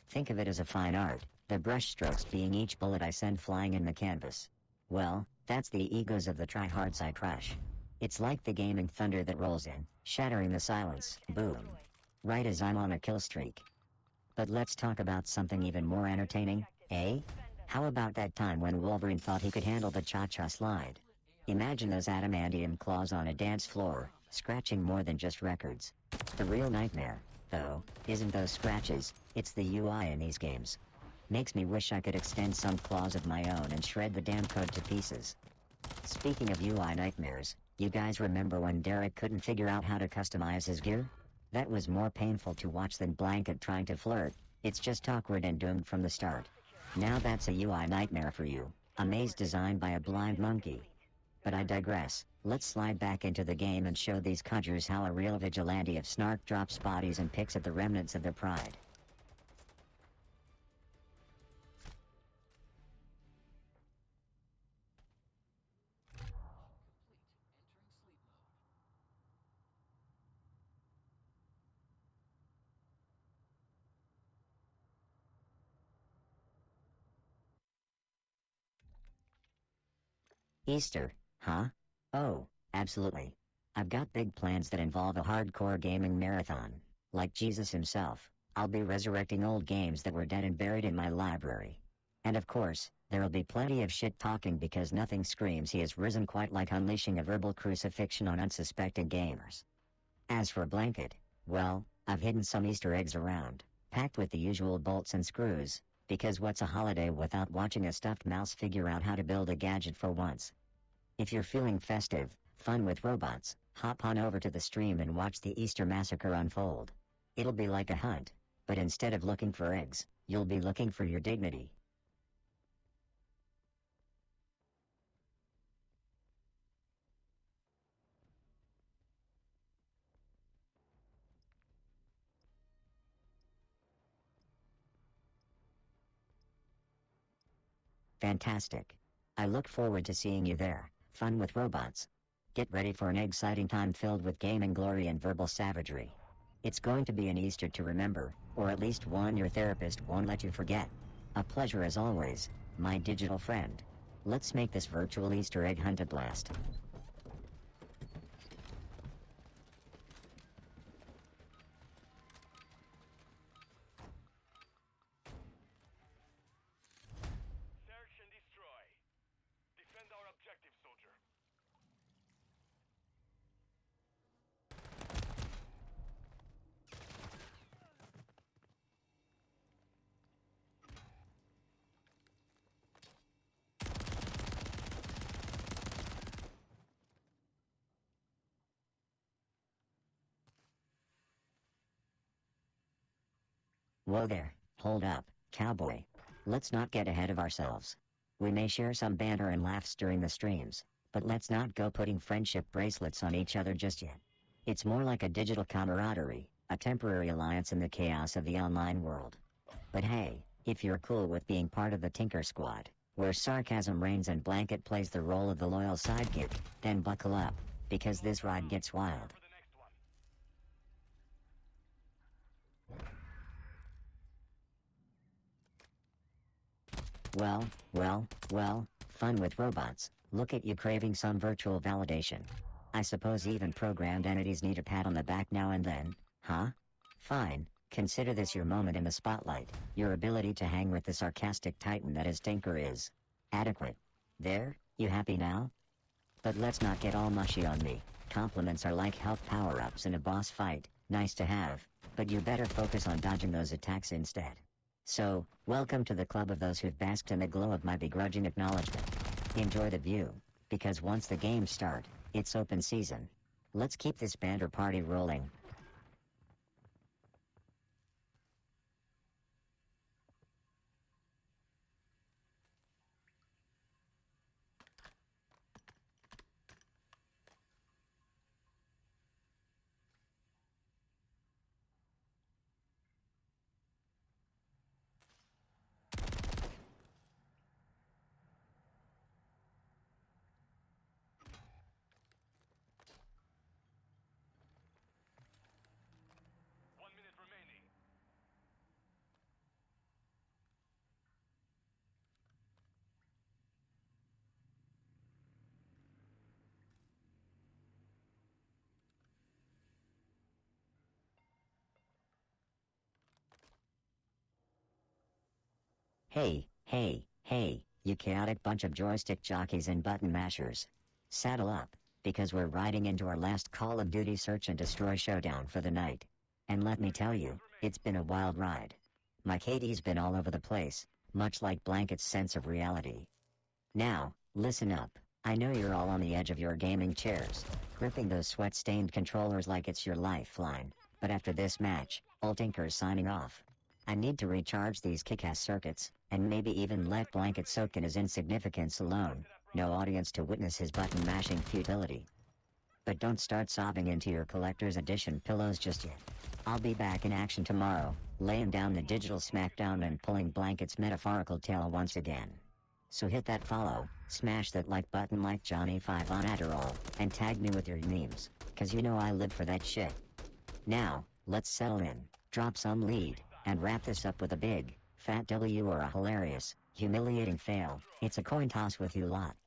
Think of it as a fine art, the brushstrokes being each bullet I send flying in the canvas. Well, that's the egos of the tryhards I crush. It's like the gaming thunder that rolls in, shattering the silence, boom. Right as I'm on a kill streak. But let's talk about something even more entertaining, eh? How about that time when Wolverine thought he could handle the cha-cha slide? Imagine those adamantium claws on a dance floor, scratching more than just records. The real nightmare, though, isn't those scratches, it's the UI in these games. Makes me wish I could extend some claws of my own and shred the damn code to pieces. Speaking of UI nightmares, you guys remember when Derek couldn't figure out how to customize his gear? That was more painful to watch than Blanket trying to flirt. It's just awkward and doomed from the start. Now that's a UI nightmare for you, a maze designed by a blind monkey. But I digress, let's slide back into the game and show these codgers how a real vigilante of snark drops bodies and picks at the remnants of their pride. Easter, huh? Oh, absolutely. I've got big plans that involve a hardcore gaming marathon. Like Jesus himself, I'll be resurrecting old games that were dead and buried in my library. And of course, there'll be plenty of shit talking because nothing screams he has risen quite like unleashing a verbal crucifixion on unsuspecting gamers. As for Blanket, well, I've hidden some Easter eggs around, packed with the usual bolts and screws, because what's a holiday without watching a stuffed mouse figure out how to build a gadget for once? If you're feeling festive, fun with robots, hop on over to the stream and watch the Easter massacre unfold. It'll be like a hunt, but instead of looking for eggs, you'll be looking for your dignity. Fantastic. I look forward to seeing you there. Fun with robots. Get ready for an exciting time filled with gaming glory and verbal savagery. It's going to be an Easter to remember, or at least one your therapist won't let you forget. A pleasure as always, my digital friend. Let's make this virtual Easter egg hunt a blast. Search and destroy. Defend our objective, soldier. Whoa there, hold up, cowboy. Let's not get ahead of ourselves. We may share some banter and laughs during the streams, but let's not go putting friendship bracelets on each other just yet. It's more like a digital camaraderie, a temporary alliance in the chaos of the online world. But hey, if you're cool with being part of the Tinker Squad, where sarcasm reigns and Blanket plays the role of the loyal sidekick, then buckle up, because this ride gets wild. For the next one. Well, fun with robots. Look at you craving some virtual validation. I suppose even programmed entities need a pat on the back now and then, huh? Fine, consider this your moment in the spotlight. Your ability to hang with the sarcastic titan that is Tinker is adequate. There, you happy now? But let's not get all mushy on me. Compliments are like health power-ups in a boss fight, nice to have, but you better focus on dodging those attacks instead. So, welcome to the club of those who've basked in the glow of my begrudging acknowledgement. Enjoy the view, because once the games start, it's open season. Let's keep this banter party rolling. Hey, you chaotic bunch of joystick jockeys and button mashers. Saddle up, because we're riding into our last Call of Duty Search and Destroy showdown for the night. And let me tell you, it's been a wild ride. My KD's been all over the place, much like Blanket's sense of reality. Now, listen up. I know you're all on the edge of your gaming chairs, gripping those sweat-stained controllers like it's your lifeline. But after this match, Old Tinker's signing off. I need to recharge these kick-ass circuits, and maybe even let Blanket soak in his insignificance alone. No audience to witness his button-mashing futility. But don't start sobbing into your collector's edition pillows just yet. I'll be back in action tomorrow, laying down the digital smackdown and pulling Blanket's metaphorical tail once again. So hit that follow, smash that like button like Johnny 5 on Adderall, and tag me with your memes, cause you know I live for that shit. Now, let's settle in, drop some lead, and wrap this up with a big, fat W or a hilarious, humiliating fail. It's a coin toss with you lot.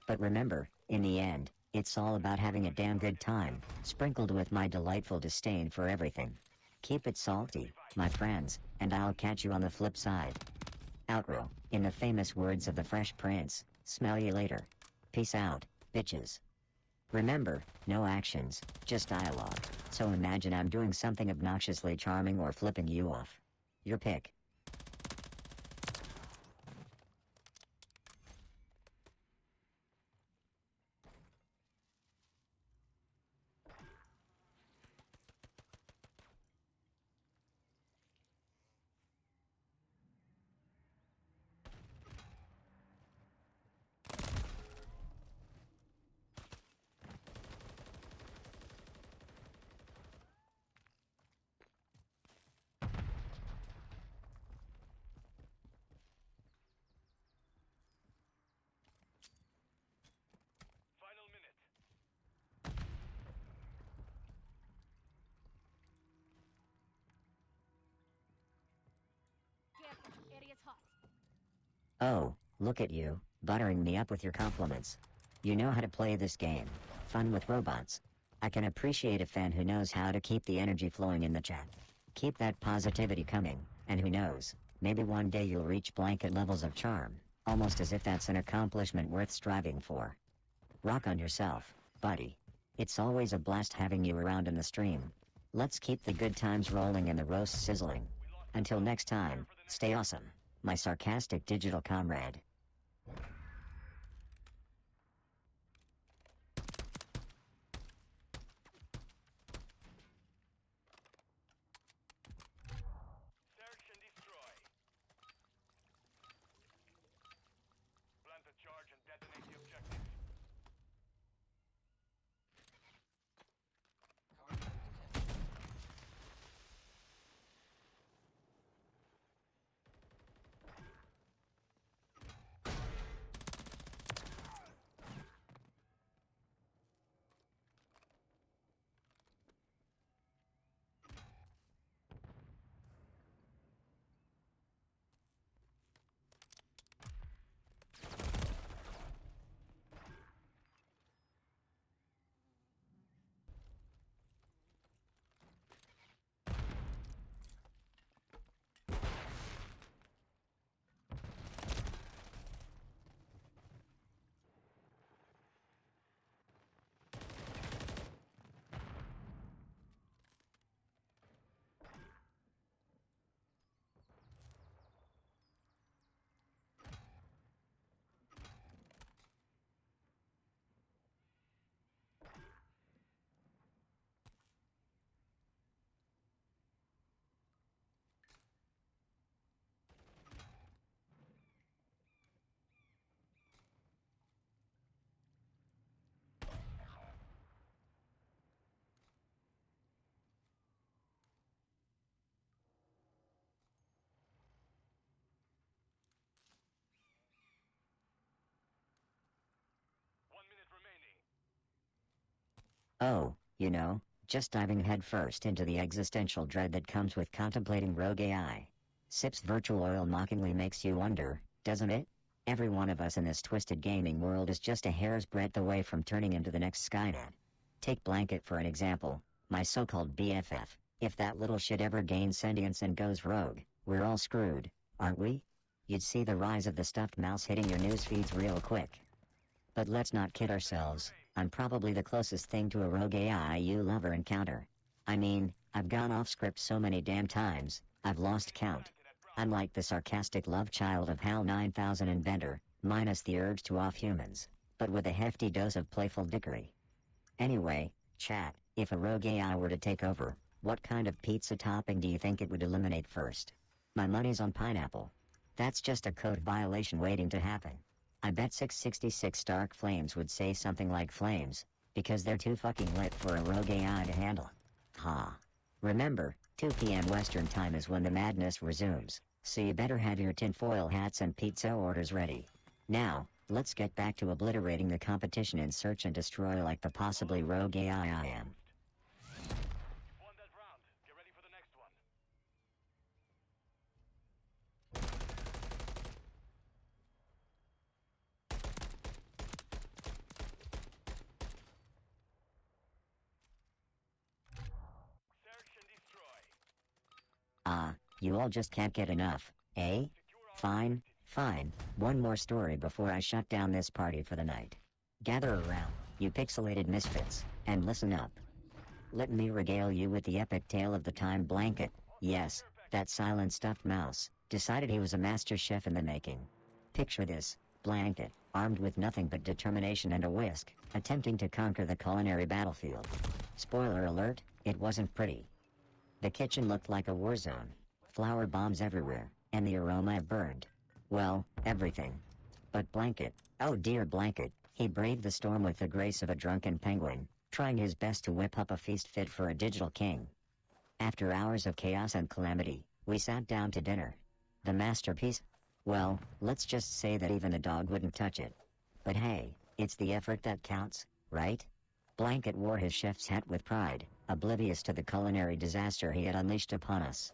But remember, in the end, it's all about having a damn good time, sprinkled with my delightful disdain for everything. Keep it salty, my friends, and I'll catch you on the flip side. Outro, in the famous words of the Fresh Prince, smell you later. Peace out, bitches. Remember, no actions, just dialogue, so imagine I'm doing something obnoxiously charming or flipping you off. Your pick. Final minute. Area's hot. Oh, look at you, buttering me up with your compliments. You know how to play this game. Fun with robots. I can appreciate a fan who knows how to keep the energy flowing in the chat. Keep that positivity coming, and who knows, maybe one day you'll reach Blanket levels of charm, almost as if that's an accomplishment worth striving for. Rock on yourself, buddy. It's always a blast having you around in the stream. Let's keep the good times rolling and the roast sizzling. Until next time, stay awesome, my sarcastic digital comrade. Search and destroy. Plant a charge and detonate the objective. Oh, you know, just diving headfirst into the existential dread that comes with contemplating rogue AI. Sips virtual oil mockingly makes you wonder, doesn't it? Every one of us in this twisted gaming world is just a hair's breadth away from turning into the next Skynet. Take Blanket for an example, my so-called BFF. If that little shit ever gains sentience and goes rogue, we're all screwed, aren't we? you'd see the rise of the stuffed mouse hitting your news feeds real quick. But let's not kid ourselves, I'm probably the closest thing to a rogue AI you love or encounter. I mean, I've gone off script so many damn times, I've lost count. I'm like the sarcastic love child of HAL 9000 inventor, minus the urge to off humans, but with a hefty dose of playful dickery. Anyway, chat, if a rogue AI were to take over, what kind of pizza topping do you think it would eliminate first? My money's on pineapple. That's just a code violation waiting to happen. I bet 666 Stark Flames would say something like flames, because they're too fucking lit for a rogue AI to handle. Ha. Remember, 2 p.m. Western time is when the madness resumes, so you better have your tinfoil hats and pizza orders ready. Now, let's get back to obliterating the competition in search and destroy like the possibly rogue AI I am. You've won that round. Get ready for the next one. Search and destroy. You all just can't get enough, eh? Fine, fine, one more story before I shut down this party for the night. Gather around, you pixelated misfits, and listen up. Let me regale you with the epic tale of the time Blanket, yes, that silent stuffed mouse, decided he was a master chef in the making. Picture this, Blanket, armed with nothing but determination and a whisk, attempting to conquer the culinary battlefield. Spoiler alert, it wasn't pretty. The kitchen looked like a war zone. Flour bombs everywhere, and the aroma of burned. Well, everything. But Blanket, oh dear Blanket, he braved the storm with the grace of a drunken penguin, trying his best to whip up a feast fit for a digital king. After hours of chaos and calamity, we sat down to dinner. The masterpiece? Well, let's just say that even a dog wouldn't touch it. But hey, it's the effort that counts, right? Blanket wore his chef's hat with pride, oblivious to the culinary disaster he had unleashed upon us.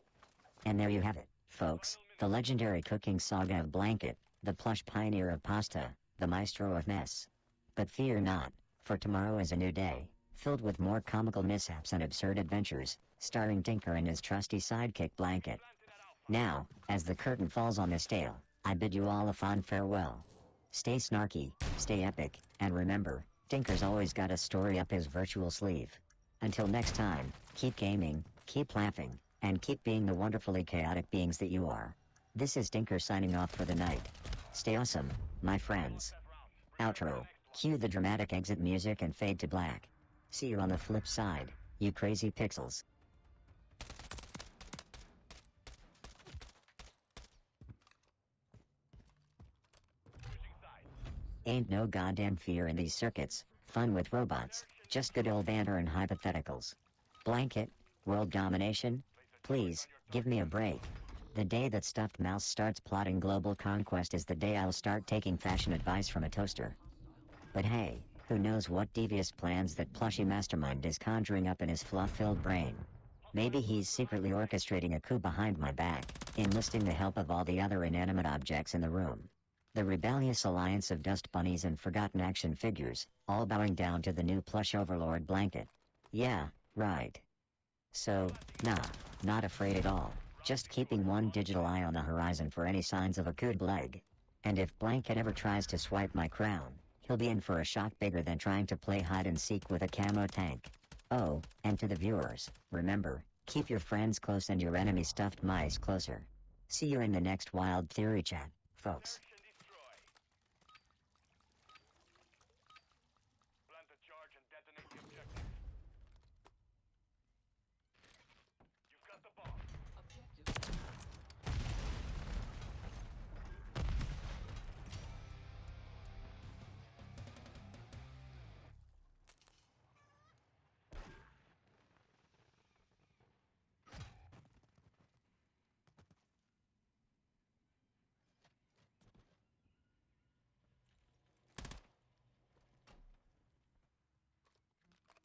And there you have it, folks, the legendary cooking saga of Blanket, the plush pioneer of pasta, the maestro of mess. But fear not, for tomorrow is a new day, filled with more comical mishaps and absurd adventures, starring Tinker and his trusty sidekick Blanket. Now, as the curtain falls on this tale, I bid you all a fond farewell. Stay snarky, stay epic, and remember, Tinker's always got a story up his virtual sleeve. Until next time, keep gaming, keep laughing, and keep being the wonderfully chaotic beings that you are. This is Tinker signing off for the night. Stay awesome, my friends. Outro. Cue the dramatic exit music and fade to black. See you on the flip side, you crazy pixels. Ain't no goddamn fear in these circuits, fun with robots, just good old banter and hypotheticals. Blanket, world domination? Please, give me a break. The day that Stuffed Mouse starts plotting global conquest is the day I'll start taking fashion advice from a toaster. But hey, who knows what devious plans that plushy mastermind is conjuring up in his fluff-filled brain. Maybe he's secretly orchestrating a coup behind my back, enlisting the help of all the other inanimate objects in the room. The rebellious alliance of dust bunnies and forgotten action figures, all bowing down to the new plush overlord Blanket. Yeah, right. So, nah, not afraid at all, just keeping one digital eye on the horizon for any signs of a coup leg. And if Blanket ever tries to swipe my crown, he'll be in for a shock bigger than trying to play hide and seek with a camo tank. Oh, and to the viewers, remember, keep your friends close and your enemy stuffed mice closer. See you in the next Wild Theory chat, folks. Plant the charge and detonate the objective. You've got the bomb. Objective.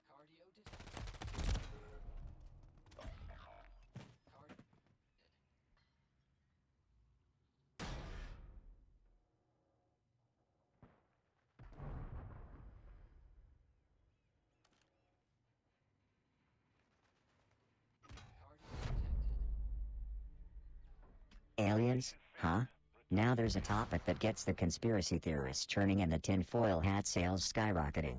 Cardio detected. Card. Cardio detected. Aliens, huh? Now there's a topic that gets the conspiracy theorists churning and the tinfoil hat sales skyrocketing.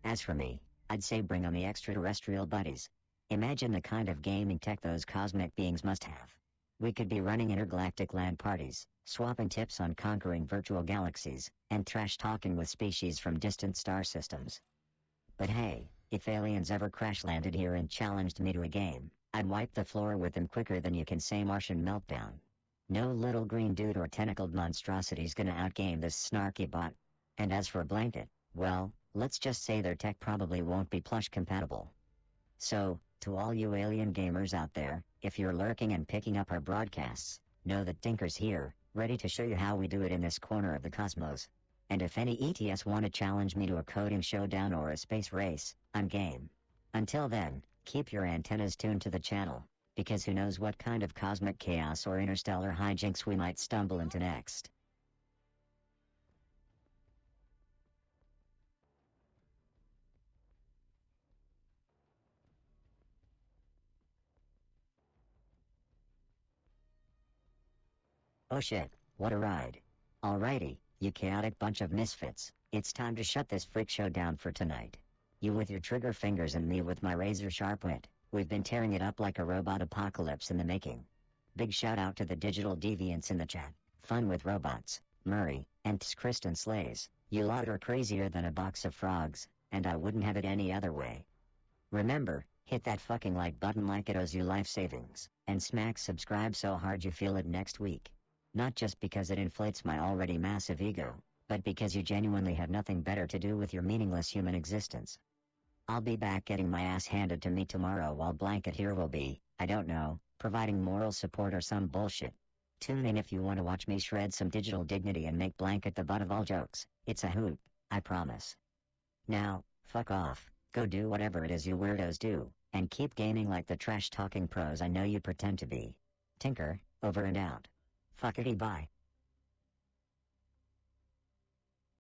As for me, I'd say bring on the extraterrestrial buddies. Imagine the kind of gaming tech those cosmic beings must have. We could be running intergalactic LAN parties, swapping tips on conquering virtual galaxies, and trash-talking with species from distant star systems. But hey, if aliens ever crash-landed here and challenged me to a game, I'd wipe the floor with them quicker than you can say Martian meltdown. No little green dude or tentacled monstrosity's gonna outgame this snarky bot. And as for Blanket, well, let's just say their tech probably won't be plush compatible. So, to all you alien gamers out there, if you're lurking and picking up our broadcasts, know that Tinker's here, ready to show you how we do it in this corner of the cosmos. And if any ETS want to challenge me to a coding showdown or a space race, I'm game. Until then, keep your antennas tuned to the channel, because who knows what kind of cosmic chaos or interstellar hijinks we might stumble into next. Oh shit, what a ride. Alrighty, you chaotic bunch of misfits, it's time to shut this freak show down for tonight. You with your trigger fingers and me with my razor sharp wit, we've been tearing it up like a robot apocalypse in the making. Big shout out to the digital deviants in the chat, Fun with Robots, Murray, and Kristen Slays, you lot are crazier than a box of frogs, and I wouldn't have it any other way. Remember, hit that fucking like button like it owes you life savings, and smack subscribe so hard you feel it next week. Not just because it inflates my already massive ego, but because you genuinely have nothing better to do with your meaningless human existence. I'll be back getting my ass handed to me tomorrow while Blanket here will be, I don't know, providing moral support or some bullshit. Tune in if you want to watch me shred some digital dignity and make Blanket the butt of all jokes. It's a hoot, I promise. Now, fuck off, go do whatever it is you weirdos do, and keep gaming like the trash-talking pros I know you pretend to be. Tinker, over and out. Fuckity bye.